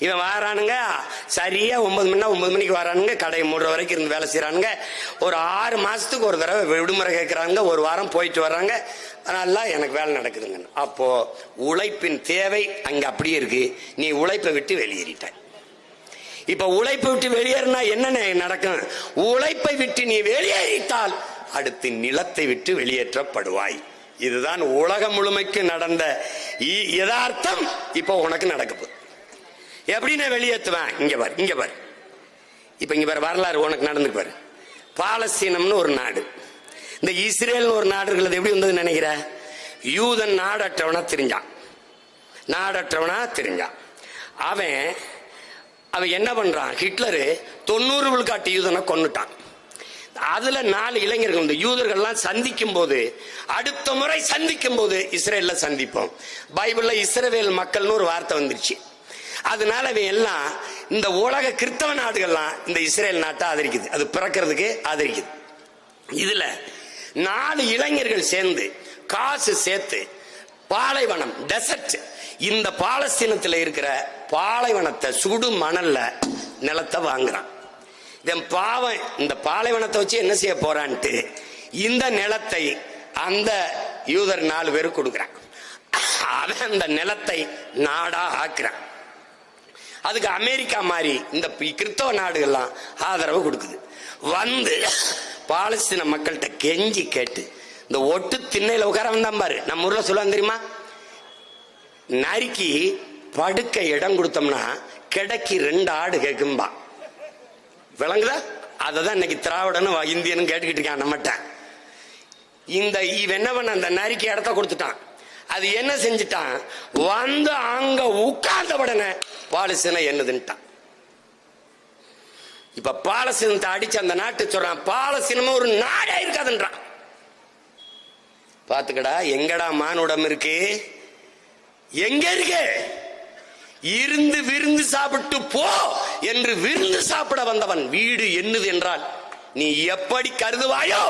இவன் வரானுங்க, சரியா 9 மணிக்கு வரானுங்க, கடையை மூடுற வரைக்கும் இருந்து வேலை செய்யறானுங்க. ஒரு 6 மாசத்துக்கு ஒரு தடவை விடுமுறை கேட்கறாங்க, ஒரு வாரம் போயிட்டு வர்றாங்க, நல்லா எனக்கு வேலை நடக்குதுங்க. அப்போ உழைப்பின் தேவை அங்க அப்படியே இருக்கு. நீ உழைப்பை விட்டு வெளியேறிட்ட. இப்ப உழைப்பை விட்டு வெளியேறினா என்ன நடக்கும்? உழைப்பை விட்டு நீ வெளியேறிட்டால் அடுத்து நிலத்தை விட்டு வெளியேற்றப்படுவாய். இதுதான் உலகம் முழுமைக்கு நடந்த யதார்த்தம். இப்போ உனக்கு நடக்குது. எப்படி நான் வெளியேற்றுவேன்? இங்க பாரு. இப்ப இங்க பாரு, வரலாறு உனக்கு நடந்து பாரு. பாலஸ்தீனம்னு ஒரு நாடு, இந்த இஸ்ரேல் ஒரு நாடு இருக்கிறது. எப்படி வந்தது நினைக்கிற? யூதன் நாடற்றவனா தெரிஞ்சான். அவன் என்ன பண்றான்? ஹிட்லரு 90 விழுக்காட்டு யூதனை கொன்னுட்டான். அதுல 4 இளைஞர்கள், இந்த யூதர்கள்லாம் சந்திக்கும் போது, அடுத்த முறை சந்திக்கும் போது இஸ்ரேல்ல சந்திப்போம். பைபிள்ல இஸ்ரவேல் மக்கள்னு ஒரு வார்த்தை வந்துருச்சு. அதனால இவன் எல்லாம் இந்த உலக கிறிஸ்தவ நாடுகள்லாம் இந்த இஸ்ரேல் நாட்டை ஆதரிக்குது, அது பிறக்கிறதுக்கு ஆதரிக்குது. இதுல 4 இளைஞர்கள் சேர்ந்து காசு சேர்த்து பாலைவனம், டெசர்ட், இந்த பாலஸ்தீனத்தில் இருக்கிற பாலைவனத்தை சுடு மணல்ல நிலத்தை வாங்குறான். இதன் பாவம் இந்த பாலைவனத்தை வச்சு என்ன செய்ய போறான்ட்டு இந்த நிலத்தை அந்த யூதர் 4 பேருக்கு கொடுக்குறான். அவன் அந்த நிலத்தை நாடா ஆக்குறான். அதுக்கு அமெரிக்கா மாதிரி இந்த கிறிஸ்தவ நாடுகள்லாம் ஆதரவு கொடுக்குது. வந்து பாலஸ்தீன மக்கள்கிட்ட கெஞ்சி கேட்டு இந்த ஒட்டு திண்ணையில உட்கார வந்தான் பாரு. நம்ம ஊர்ல சொல்லுவாங்க தெரியுமா, நரிக்கு படுக்க இடம் கொடுத்தோம்னா கிடைக்கு 2 ஆடு கேட்கும்பா. விளங்குதா? அததான் இன்னைக்கு திராவிடனும் இந்தியனும் கேட்டுக்கிட்டு இருக்கான் நம்மகிட்ட. இந்த என்ன பண்ண அந்த நரிக்கு இடத்த கொடுத்துட்டான். அது என்ன செஞ்சுட்டான், வந்து அங்க உட்கார்ந்த உடனே பாலஸ்தீன என்னதுன்ட்டான். இப்ப பாலஸ்தீனத்தை அடிச்சு அந்த நாட்டு சொல்றான், பாலஸ்தீனமும் ஒரு நாடே இருக்காதுன்றான். பாத்துக்கடா, எங்கடா மானுடம் இருக்கு? எங்க இருக்கு? இருந்து விருந்து சாப்பிட்டு போ என்று விருந்து சாப்பிட வந்தவன் வீடு என்னது என்றால் நீ எப்படி கருதுவாயோ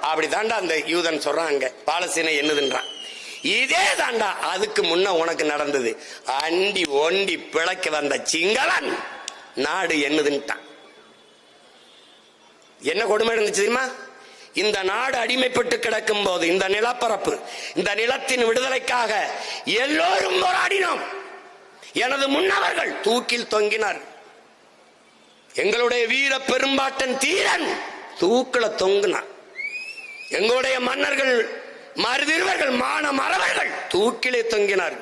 அப்படி தாண்டா அந்த யூதன் சொல்றாங்க. பாலஸ்தீன என்னதுன்றான். இதே தாண்டா அதுக்கு முன்ன உனக்கு நடந்தது. அண்டி ஒண்டி பிழைக்க வந்த சிங்களன் நாடு என்னதுன்ட்டான். என்ன கொடுமை இருந்துச்சு தெரியுமா? இந்த நாடு அடிமைப்பட்டு கிடக்கும் போது இந்த நிலப்பரப்பு, இந்த நிலத்தின் விடுதலைக்காக எல்லோரும் போராடினோம். எனது முன்னவர்கள் தூக்கில் தொங்கினார். எங்களுடைய வீர பெரும்பாட்டன் தீரன் தூக்கில தொங்கினார். எங்களுடைய மன்னர்கள் மருதிருவர்கள் மான மறவர்கள் தூக்கிலே தொங்கினார்.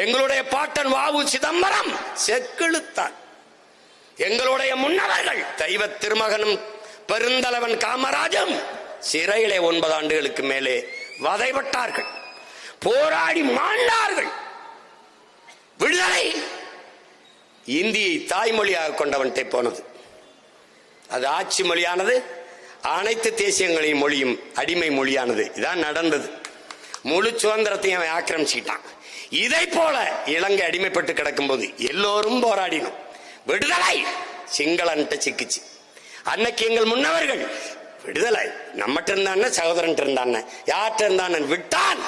எங்களுடைய பாட்டன் வாவு சிதம்பரம் செக்கிழுத்தார். எங்களுடைய முன்னவர்கள் தெய்வ திருமகனும் பெருந்தலைவன் காமராஜும் சிறையிலே 9 ஆண்டுகளுக்கு மேலே வதைப்பட்டார்கள். போராடி மாண்டார்கள். விடுதலை இந்தியை தாய்மொழியாக கொண்டவன்ட்டே போனது. அது ஆட்சி மொழியானது. அனைத்து தேசியங்களின் மொழியும் அடிமை மொழியானது. இதான் நடந்தது. முழு சுதந்திரத்தையும் அவன் ஆக்கிரமிச்சுக்கிட்டான். இதை போல இலங்கை அடிமைப்பட்டு கிடக்கும் போது எல்லோரும் போராடினோம். விடுதலை சிங்களன்ட்ட சிக்கிச்சு. அன்னைக்கு எங்கள் முன்னவர்கள் விடுதலை நம்மகிட்ட இருந்தான சகோதரன் இருந்தான யார்கிட்ட இருந்தான விட்டான்.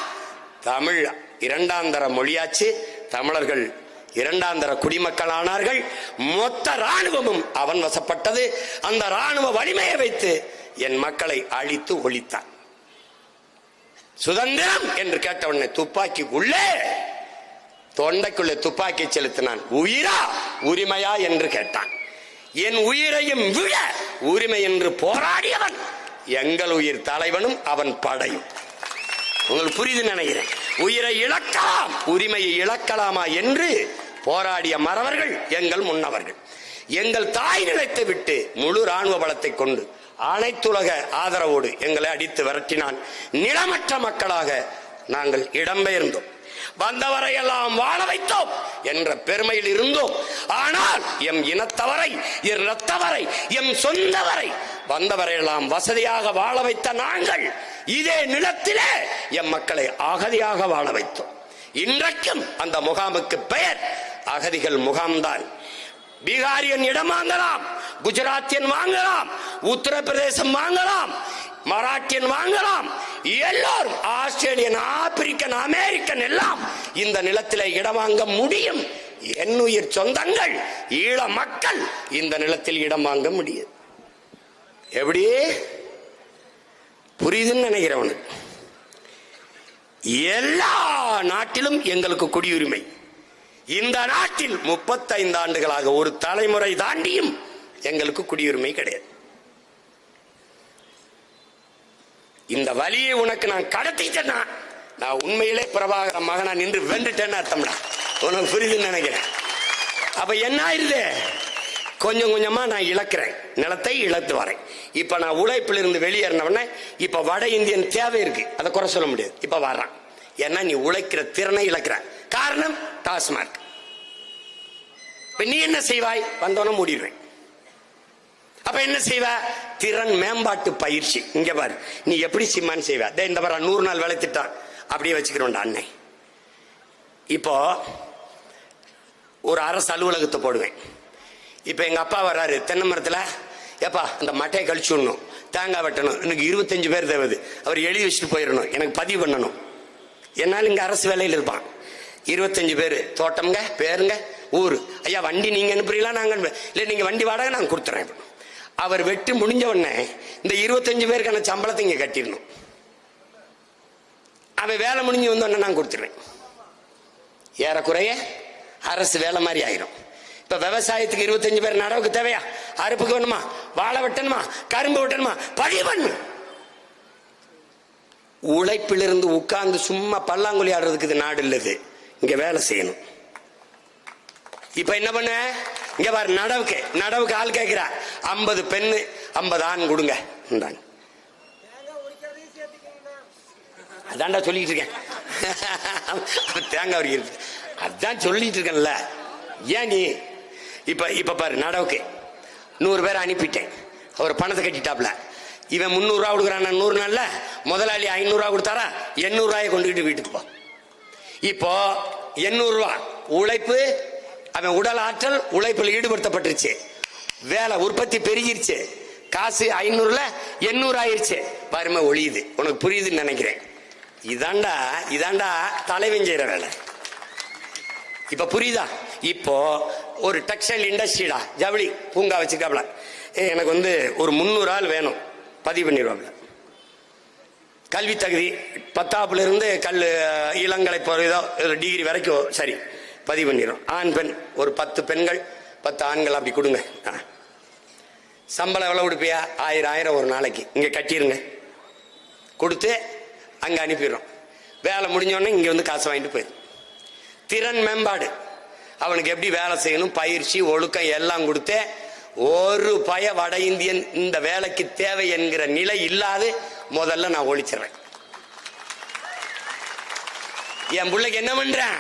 தமிழ் 2ஆம் தர மொழியாச்சு. தமிழர்கள் 2ஆம் தர குடிமக்கள் ஆனார்கள். மொத்த ராணுவமும் அவன் வசப்பட்டது. அந்த ராணுவ வலிமையை வைத்து என் மக்களை அழித்து ஒழித்தான். சுதந்திரம் என்று கேட்டவுடனே துப்பாக்கி உள்ளே தொண்டைக்குள்ளே துப்பாக்கி செலுத்தினான். உயிரா உரிமையா என்று கேட்டான். என் உயிரையும் விட உரிமை என்று போராடியவன் எங்கள் உயிர் தலைவனும் அவன் படையும். உங்களுக்கு புரியுது நினைக்கிறேன். உயிரை இழக்கலாம் உரிமையை இழக்கலாமா என்று போராடிய மறவர்கள் எங்கள் முன்னவர்கள். எங்கள் தாய் நிலத்தை விட்டு முழு ராணுவ பலத்தை கொண்டு அனைத்துலக ஆதரவோடு எங்களை அடித்து விரட்டினான். நிலமற்ற மக்களாக நாங்கள் இடம்பெயர்ந்தோம். வந்தவரையெல்லாம் வாழ வைத்தோம் என்ற பெருமையில் இருந்தோம். ஆனால் எம் இனத்தவரை, எம் இரத்தவரை, எம் சொந்தவரை வந்தவரையெல்லாம் வசதியாக வாழ வைத்த நாங்கள் இதே நிலத்திலே எம் மக்களை அகதியாக வாழ வைத்தோம். இன்றைக்கும் அந்த முகாமுக்கு பெயர் அகதிகள் முகாம்தான். பீகாரியன் இடம் வாங்கலாம், குஜராத்தியன் வாங்கலாம், உத்தரப்பிரதேசம் வாங்கலாம், மராட்டியன் வாங்கலாம், எல்லோரும் ஆஸ்திரேலியன், ஆப்பிரிக்கன், அமெரிக்கன் எல்லாம் இந்த நிலத்திலே இடம் வாங்க முடியும். என்னுயிர் சொந்தங்கள் ஈழ மக்கள் இந்த நிலத்தில் இடம் வாங்க முடியும். எப்படி புரியுதுன்னு நினைக்கிறவனு? எல்லா நாட்டிலும் எங்களுக்கு குடியுரிமை. இந்த நாட்டில் 35 ஆண்டுகளாக ஒரு தலைமுறை தாண்டியும் எங்களுக்கு குடியுரிமை கிடையாது. இந்த வழியை உனக்கு நான் கடத்திட்டேன்னா நான் உண்மையிலே பிரபாகர மகனா நின்று வென்றுட்டேன்னு அர்த்தம்டா. உனக்கு புரியுதுன்னு நினைக்கிறேன். அப்ப என்ன ஆயிருது? கொஞ்சம் கொஞ்சமா நான் இழக்கிறேன், நிலத்தை இழத்து வரேன். இப்ப நான் உழைப்பில் இருந்து வெளியேறினவன இப்ப வட இந்தியன் தேவை இருக்கு, அதை குறை சொல்ல முடியாது. இப்ப வர்றான். ஏன்னா நீ உழைக்கிற திறனை இழக்கிற. காரணம் டாஸ்மார்க். இப்ப நீ என்ன செய்வாய்? வந்தோன்னு மூடிடுவேன். அப்ப என்ன செய்வ? திறன் மேம்பாட்டு பயிற்சி. இங்க பாரு, நீ எப்படி சிம்மான்னு செய்வ? இந்த பாரு 100 நாள் வேலை திட்டம் அப்படியே வச்சுக்கிறோம்டா அன்னை. இப்போ ஒரு அரசு அலுவலகத்தை போடுவேன். இப்ப எங்க அப்பா வர்றாரு தென்னை மரத்துல, ஏப்பா அந்த மட்டையை கழிச்சு விடணும், தேங்காய் வெட்டணும், எனக்கு 25 பேர் தேவை, அவர் எழுதி வச்சுட்டு போயிடணும், எனக்கு பதிவு பண்ணணும். என்னால் இங்க அரசு வேலையில் இருப்பான். 25 பேர், தோட்டம்ங்க, பேருங்க, ஊரு. ஐயா வண்டி நீங்க அனுப்புறீங்களா? நாங்க இல்லை, நீங்க வண்டி வாடகை நாங்க கொடுத்துறேன். அவர் வெட்டு முடிஞ்ச உடனே இந்த 25 பேருக்கான சம்பளத்தை இங்க கட்டிடணும். அவன் வேலை முடிஞ்சு வந்தோடனே நான் கொடுத்துருவேன். ஏறக்குறைய அரசு வேலை மாதிரி ஆயிரும். இப்ப விவசாயத்துக்கு 25 பேர் நடவுக்கு தேவையா? அறுப்புக்கு வேணுமா? வாழை வெட்டணுமா? கரும்பு வெட்டணுமா? பதிவு பண்ணணும். உழைப்பிலிருந்து உட்கார்ந்து சும்மா பல்லாங்குழி ஆடுறதுக்கு இது நாடு இல்லது. இங்க வேலை செய்யணும். இப்ப என்ன பண்ண? இங்க பாரு, நடவுக்கு ஆள் கேட்கிறா. 50 பெண்ணு 50 ஆண் கொடுங்க. அதான்டா சொல்லிட்டு இருக்கேன். தேங்காய் உரிக்கிறது அதான் சொல்லிட்டு இருக்கேன்ல. ஏன் நீ இப்ப பாரு, நடவுக்கு 100 பேரை அனுப்பிட்டேன். அவர் பணத்தை கட்டிட்டாப்ல. இவன் 300 ரூபா கொடுக்குறான். 100 நாள்ல முதலாளி 500 ரூபா கொடுத்தாரா? 800 ரூபாயை கொண்டுகிட்டு வீட்டுக்கு போ. இப்போ 800 ரூபா உழைப்பு, அவன் உடல் ஆற்றல் உழைப்பில் ஈடுபடுத்தப்பட்டுருச்சு. வேலை உற்பத்தி பெருகிருச்சு. காசு 500ல 800 ஆயிருச்சு. வறுமை ஒழியுது. உனக்கு புரியுதுன்னு நினைக்கிறேன். இதாண்டா தலைவன் செய்யற வேலை. இப்ப புரியுதா? இப்போ ஒரு டெக்ஸ்டைல் இண்டஸ்ட்ரிடா, ஜவுளி பூங்கா வச்சிருக்காப்ல. எனக்கு ஒரு 300 ஆள் வேணும். பதிவு பண்ணிடுவாப்ல. கல்வி தகுதி 10ஆப்புல இருந்து இளங்கலை போறதோ டிகிரி வரைக்கும் சரி பதிவு பண்ணிடும். ஆண் பெண் ஒரு 10 பெண்கள் 10 ஆண்கள் அப்படி கொடுங்க. சம்பளம் எவ்வளவு கொடுப்பியா? 1000 ஒரு நாளைக்கு இங்க கட்டிருங்க. கொடுத்து அங்க அனுப்பிடுறோம். வேலை முடிஞ்சோடனே இங்க காசு வாங்கிட்டு போயிடும். திறன் மேம்பாடு, அவனுக்கு எப்படி வேலை செய்யணும், பயிற்சி, ஒழுக்கம் எல்லாம் கொடுத்து ஒரு பய வட இந்தியன் இந்த வேலைக்கு தேவை என்கிற நிலை இல்லாது முதல்ல நான் ஒழிச்சிடுறேன். என் பிள்ளைக்கு என்ன பண்றேன்?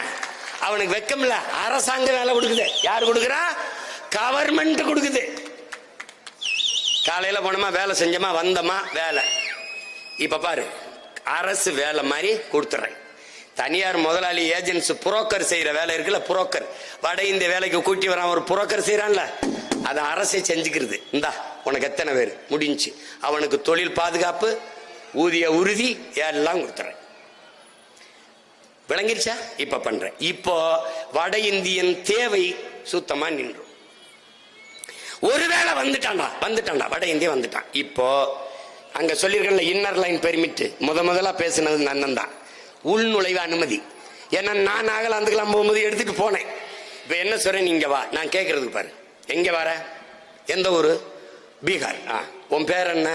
அவனுக்கு வெக்கம் இல்ல. அரசாங்க வேலை கொடுக்குது. யார் கொடுக்குறா? கவர்மெண்ட் கொடுக்குது. காலையில போனோமா, வேலை செஞ்சோமா, வந்தோமா, வேலை. இப்ப பாரு, அரசு வேலை மாதிரி கொடுத்துறேன். தனியார் முதலாளி ஏஜென்சி புரோக்கர் செய்யற வேலை இருக்குல்ல, புரோக்கர் வட இந்திய வேலைக்கு கூட்டி வரான் ஒரு புரோக்கர் செய்யறான்ல, அதை அரசே செஞ்சுக்கிறது. இந்தா உனக்கு எத்தனை பேர் முடிஞ்சு, அவனுக்கு தொழில் பாதுகாப்பு, ஊதிய உறுதி எல்லாம் கொடுத்துறேன். விளங்கிருச்சா? இப்ப பண்றேன். இப்போ வட இந்தியன் தேவை சுத்தமா நின்றும். ஒருவேளை வந்துட்டான்டா வட இந்திய வந்துட்டான். இப்போ அங்க சொல்லிருக்கல இன்னர் லைன் பெர்மிட், முதலா பேசினது அண்ணன் தான். உள்நுழைவு அனுமதி. ஏன்னா நான் நாகாலாந்துக்கெல்லாம் போகும்போது எடுத்துட்டு போனேன். இப்ப என்ன சொல்றேன், நீங்க வா, நான் கேட்கறதுக்கு பாரு. எங்க வர? எந்த ஊரு? பீகார். உன் பேர் என்ன?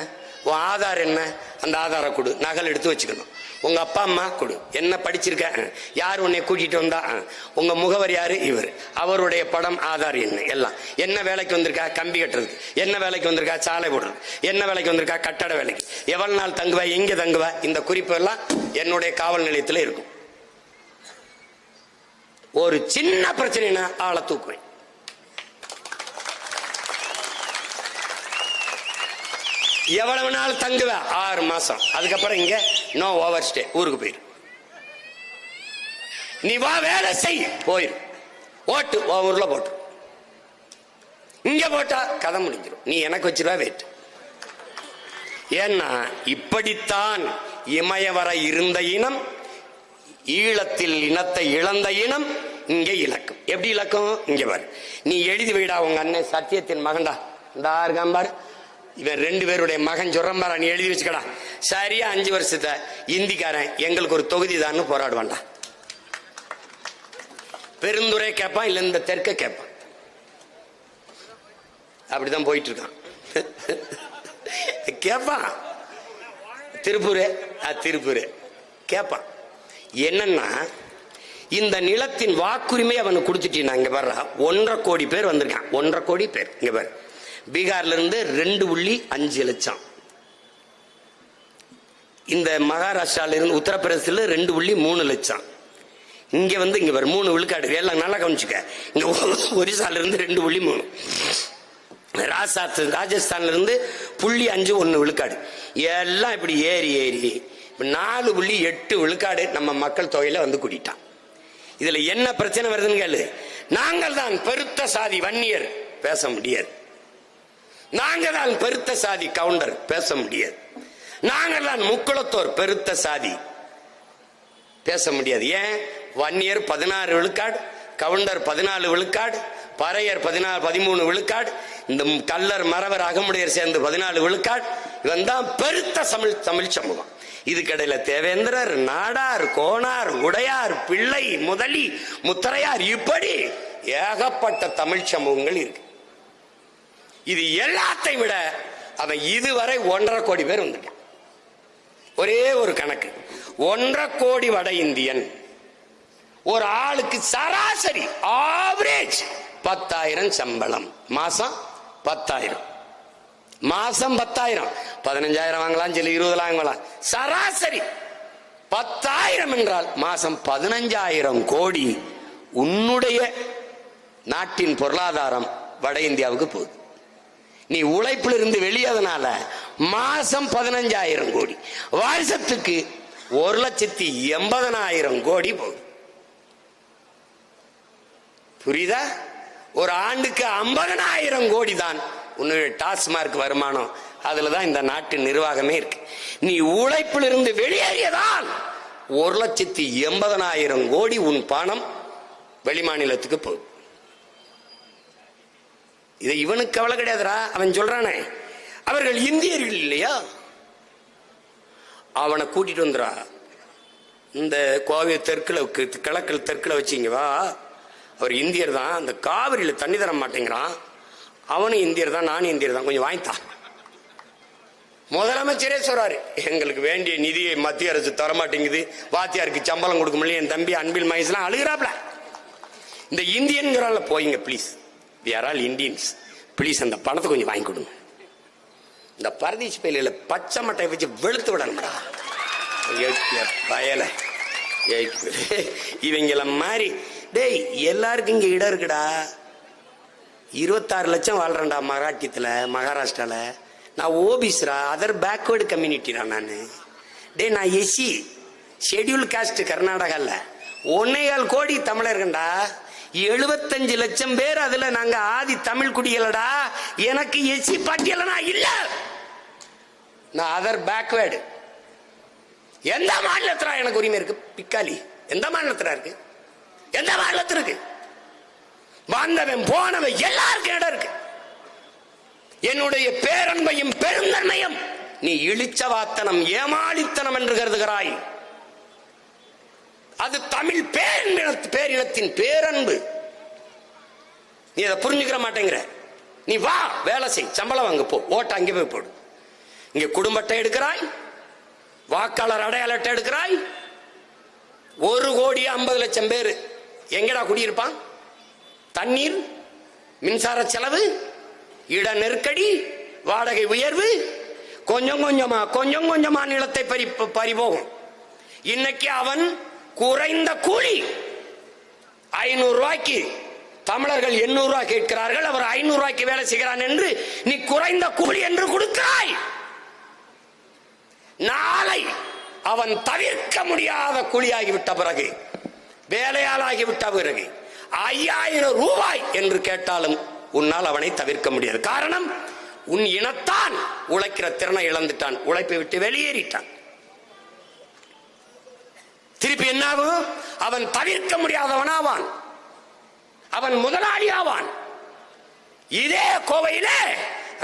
உன் ஆதார் என்ன? அந்த ஆதாரை கொடு, நகல் எடுத்து வச்சுக்கணும். உங்க அப்பா அம்மா கொடு, என்ன படிச்சிருக்க, யார் உன்னை கூட்டிட்டு வந்தா, உங்க முகவர் யாரு, இவர், அவருடைய படம், ஆதார் என்ன, எல்லாம். என்ன வேலைக்கு வந்திருக்கா? கம்பி கட்டுறதுக்கு. என்ன வேலைக்கு வந்திருக்கா? சாலை போடுறது. என்ன வேலைக்கு வந்திருக்கா? கட்டட வேலைக்கு. எவ்வளவு நாள் தங்குவ, எங்க தங்குவ, இந்த குறிப்பு எல்லாம் என்னுடைய காவல் நிலையத்தில் இருக்கும். ஒரு சின்ன பிரச்சனைனா ஆளை தூக்குவேன். எவ்வளவு நாள் தங்குவ? 6 மாசம். அதுக்கப்புறம் இங்க நோ ஓவர் ஸ்டே, ஊருக்கு போயிரு. நீ வா, வேலை செய், போயிரு. ஓட்டு ஊர்ல போட்டு, இங்க போட்டா கதை முடிஞ்சிடும். நீ எனக்கு வச்சிருவா வெயிட். ஏன்னா இப்படித்தான் இமயவர இருந்த இனம், ஈழத்தில் இனத்தை இழந்த இனம் இங்கே இலக்கும். எப்படி இலக்கும்? இங்க பாரு, நீ எழுதி வைடா. உங்க அண்ணன் சத்தியத்தின் மகன்டா, இந்த ஆறுகாம்பார், இவன் 2 பேருடைய மகன் சொல்றம்பாரா, நீ எழுதி வச்சுக்கடா. சரியா 5 வருஷத்தை இந்திக்காரன் எங்களுக்கு ஒரு தொகுதி தான் போராடுவான்டா. பெருந்துறை கேட்பான், இல்ல இந்த தெற்க கேட்பான். அப்படிதான் போயிட்டு இருக்கான். கேட்பான். திருப்பூர் கேட்பான். என்னன்னா, இந்த நிலத்தின் வாக்குரிமை அவனுக்கு கொடுத்துட்டீங்கன்னா, இங்க வர்ற 1.5 கோடி பேர் வந்திருக்கான். 1.5 கோடி பேர். இங்க பாரு, பீகார்ல இருந்து 2.5 லட்சம். இந்த மகாராஷ்டிரால இருந்து, உத்தரப்பிரதேசத்துல 2.3 லட்சம். இங்க இங்க வர 3 விழுக்காடு. எல்லாம் நல்லா கவனிச்சுக்க. இங்க ஒரிசால இருந்து 2.3, ராஜஸ்தான்ல இருந்து 0.5 1 விழுக்காடு. எல்லாம் இப்படி ஏறி 4.8 விழுக்காடு நம்ம மக்கள் தொகையில கூட்டிட்டான். இதுல என்ன பிரச்சனை வருதுன்னு கேளு. நாங்கள் தான் பெருத்த சாதி வன்னியர், பேச முடியாது. நாங்கள் தான் பெருத்த சாதி கவுண்டர், பேச முடியாது. நாங்கள் தான் முக்குளத்தோர் பெருத்த சாதி, பேச முடியாது. ஏன்? வன்னியர் 16 விழுக்காடு, கவுண்டர் 14 விழுக்காடு, பறையர் 13 விழுக்காடு, இந்த கல்லர் மறவர் அகமுடையர் சேர்ந்து 14 விழுக்காடு. இவன் தான் பெருத்த தமிழ் சமூகம். இதுக்கடையில தேவேந்திரர், நாடார், கோனார், உடையார், பிள்ளை, முதலி, முத்தரையார், இப்படி ஏகப்பட்ட தமிழ் சமூகங்கள் இருக்கு. இது எல்லாத்தை விட அவன் இதுவரை 1.5 கோடி பேர் வந்துட்டான். ஒரே ஒரு கணக்கு, 1.5 கோடி வட இந்தியன். ஒரு ஆளுக்கு சராசரி ஆவரேஜ் 10,000 சம்பளம். மாசம் 10,000, மாசம் 10,000, 15,000 வாங்கலாம், சில 20 வாங்கலாம். சராசரி 10,000 என்றால் மாசம் 15,000 கோடி உன்னுடைய நாட்டின் பொருளாதாரம் வட இந்தியாவுக்கு போகுது. நீ உழைப்பில் இருந்து வெளியதனால மாசம் 15,000 கோடி, வருஷத்துக்கு 1,80,000 கோடி போகுது. புரியுதா? ஒரு ஆண்டுக்கு 50,000 கோடி தான் உன்னுடைய டாஸ்மார்க் வருமானம். அதுலதான் இந்த நாட்டு நிர்வாகமே இருக்கு. நீ உழைப்பில் இருந்து வெளியேறியதால் 1,80,000 கோடி உன் பணம் வெளிமாநிலத்துக்கு போகுது. இது இவனுக்கு கவலை கிடையாதுரா. அவன் சொல்றானே அவர்கள் இந்தியர்கள் இல்லையா, அவனை கூட்டிட்டு வந்துடா. இந்த கோவை தெற்குல கிழக்கில் தெற்குல வச்சிங்க வா, அவர் இந்தியர் தான், அந்த காவிரியில தண்ணி தர மாட்டேங்கிறான், அவனும் இந்தியர் தான், நானும் இந்தியர் தான், கொஞ்சம் வாங்கித்தான். முதலமைச்சரே சொல்றாரு, எங்களுக்கு வேண்டிய நிதியை மத்திய அரசு தரமாட்டேங்குது, வாத்தியாருக்கு சம்பளம் கொடுக்க முடியல. என் தம்பி அன்பில் மகேஷ்லாம் அழுகிறாப்ல. இந்த இந்தியன்கிறால போயிங்க please, we are all Indians, please அந்த பணத்தை கொஞ்சம் வாங்கி கொடுங்க. இந்த பரதேசி பயில பச்சை மட்டை வச்சு வெளுத்து விடணும்டா பயல. இவங்கள மாதிரி டேய் எல்லாருக்கும் இங்க இடம் இருக்குடா. 26 லட்சம் வாழ்றேன்டா மராட்டியத்துல, மகாராஷ்டிரால. நான் ஓபிஸ்ரா, அதர் பேக்வேர்டு கம்யூனிட்டிடா. நான் டேய் நான் எஸ்சி, ஷெட்யூல் காஸ்ட் கர்நாடகால. 1.25 கோடி தமிழர்கள்டா, 75 லட்சம் பேர். அதுல நாங்க ஆதி தமிழ் குடிகளடா. எனக்கு எஸ்சி பட்டியலனா இல்ல, நான் அதர் பேக்வேர்டு. எந்த மாநிலத்துல எனக்கு உரிமை இருக்கு? பிக்காலி எந்த மாநிலத்துல இருக்கு? எந்த மாநிலத்தில் இருக்கு? வந்தவன் போனவன் எல்லாருக்கும் இடம் இருக்கு. என்னுடைய பேரன்பையும் பெருந்தன்மையும் நீ இழிச்சவாத்தனம், ஏமாளித்தனம் என்று கருதுகிறாய். அது தமிழ் பேரினத்தின் பேரன்பு. நீ அதை புரிஞ்சுக்கிற மாட்டேங்கிற. நீ வா, வேலை செய், சம்பளம் வாங்க, போ, ஓட்ட அங்கே போய் போடு. இங்க குடும்ப அட்டை எடுக்கிறாய், வாக்காளர் அடையாள அட்டை எடுக்கிறாய். 1,50,00,000 பேர் எங்கடா குடியிருப்பான்? தண்ணீர், மின்சார செலவு, இட நெருக்கடி, வாடகை உயர்வு, கொஞ்சம் கொஞ்சமா நிலத்தை பறிபோகும். இன்னைக்கு அவன் குறைந்த கூலி 500 ரூபாய்க்கு, தமிழர்கள் 800 ரூபாய் கேட்கிறார்கள், அவர் 500 ரூபாய்க்கு வேலை செய்கிறான் என்று நீ குறைந்த கூலி என்று கொடுக்கிறாய். நாளை அவன் தவிர்க்க முடியாத கூலியாகிவிட்ட பிறகு, வேலையாளாகிவிட்ட பிறகு 5,000 ரூபாய் என்று கேட்டாலும் உன்னால் அவனை தவிர்க்க முடியாது. காரணம், உன் இனத்தான் உழைக்கிற திறனை இழந்துட்டான், உழைப்பை விட்டு வெளியேறிட்டான். திருப்பி என்னாகும்? அவன் தவிர்க்க முடியாதவனாவான், அவன் முதலாளி ஆவான். இதே கோவையில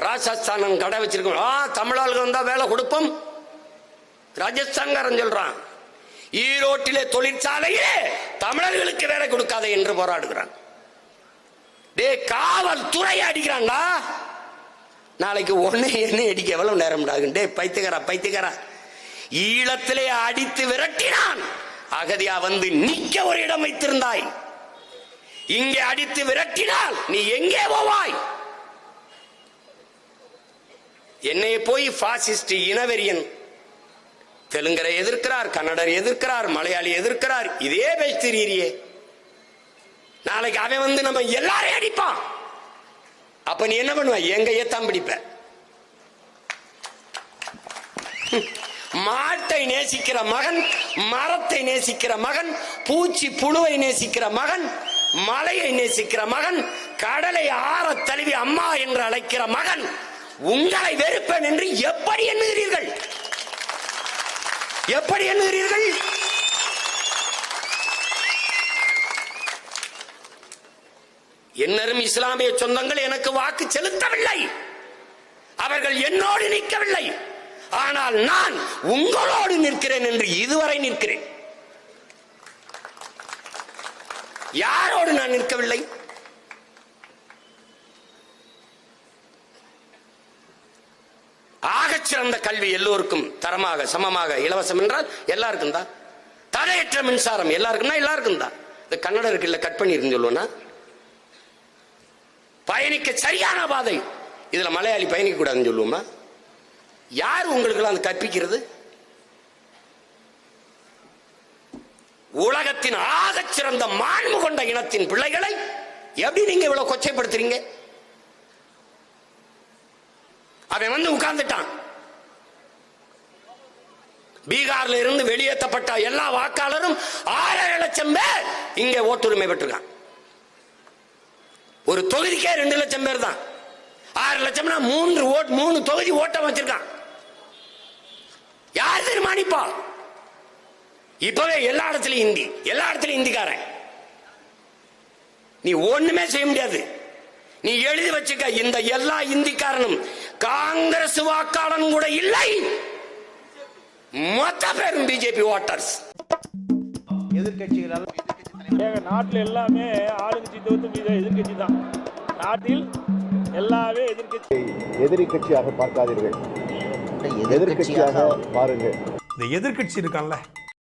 ராஜஸ்தான் கடை வச்சிருக்கோம், தமிழர்கள் வந்தா வேலை கொடுப்போம், ராஜஸ்தான்காரன் சொல்றான். ஈரோட்டிலே தொழிற்சாலையிலே தமிழர்களுக்கு வேலை கொடுக்காத என்று போராடுகிறான். டே காவல்துறை அடிக்கிறான்டா, நாளைக்கு ஒன்னே என்ன அடிக்க எவ்வளவு நேரம் ஆகும்? டே பைத்தியக்காரா, ஈழத்திலே அடித்து விரட்டினான். அகதியா வந்து நிக்க ஒரு இடம் வைத்திருந்தாய், இங்கே அடித்து விரட்டினால் நீ எங்கே போவாய்? என்னை போய் பாசிஸ்ட் இனவெறியன் தெலுங்கரை எதிர்க்கிறார், கன்னடர் எதிர்க்கிறார், மலையாளி எதிர்க்கிறார், இதே பேசுறீரியே. நாளைக்கு அவன் வந்து நம்ம எல்லாரையும் அடிப்பான். அப்ப நீ என்ன பண்ணுவ? எங்க ஏத்தான் பிடிப்ப. மாட்டை நேசிக்கிற மகன், மரத்தை நேசிக்கிற மகன், பூச்சி புழுவை நேசிக்கிற மகன், மலையை நேசிக்கிற மகன், கடலை ஆற தழுவி அம்மா என்று அழைக்கிற மகன் உங்களை வெறுப்பேன் என்று எப்படி எண்ணுகிறீர்கள்? எப்படி எண்ணுகிறீர்கள்? என்னரும் இஸ்லாமிய சொந்தங்கள் எனக்கு வாக்கு செலுத்தவில்லை, அவர்கள் என்னோடு நிற்கவில்லை. ஆனால் நான் உங்களோடு நிற்கிறேன் என்று இதுவரை நிற்கிறேன். யாரோடு நான் நிற்கவில்லை? ஆகச்சிறந்த கல்வி எல்லோருக்கும் தரமாக சமமாக இலவசம் என்றால் எல்லாருக்கும் தான். தடையற்ற மின்சாரம் எல்லாருக்கும் எல்லாருக்கும் தான். இந்த கன்னடம் இருக்குல்ல, கட் பண்ணி சொல்லுவோம்னா பயணிக்க சரியான பாதை, இதுல மலையாளி பயணிக்க கூடாதுன்னு சொல்லுவோமா? யார் உங்களுக்கு அந்த கற்பிக்கிறது? உலகத்தின் ஆகச்சிறந்த மாண்பு கொண்ட இனத்தின் பிள்ளைகளை எப்படி நீங்க இவ்வளவு கொச்சைப்படுத்துறீங்க? அவன் வந்து உட்கார்ந்துட்டான். பீகார்ல இருந்து வெளியேற்றப்பட்ட எல்லா வாக்காளரும் 6 லட்சம் பேர் இங்கே ஓட்டுரிமை பெற்றிருக்கான். ஒரு தொகுதிக்கே 2 லட்சம் பேர் தான். 6 லட்சம்னா 3 தொகுதி ஓட்டம் வச்சிருக்கான். யார் தீர்மானிப்பா? இப்பவே எல்லா இடத்துலயும் ஹிந்தி, எல்லா இடத்துலயும் ஹிந்திக்காரன். நீ ஒண்ணுமே செய்ய முடியாது. நீ எழுதி வச்சுக்க, இந்த எல்லா இந்திக்காரனும் காங்கிரஸ் வாக்காளன் கூட இல்லை, மொத்த பேரும் பிஜேபி ஓட்டர்ஸ். எதிர்கட்சிகளால் நாட்டில் எல்லாமே ஆளுங்கட்சி தவிர்த்து எதிர்கட்சி தான். நாட்டில் எல்லாமே எதிர்கட்சி. எதிரி கட்சியாக பார்க்காதீர்கள், எதிர்கட்சியாக பாருங்கள். இந்த எதிர்க்கட்சி இருக்கான்ல,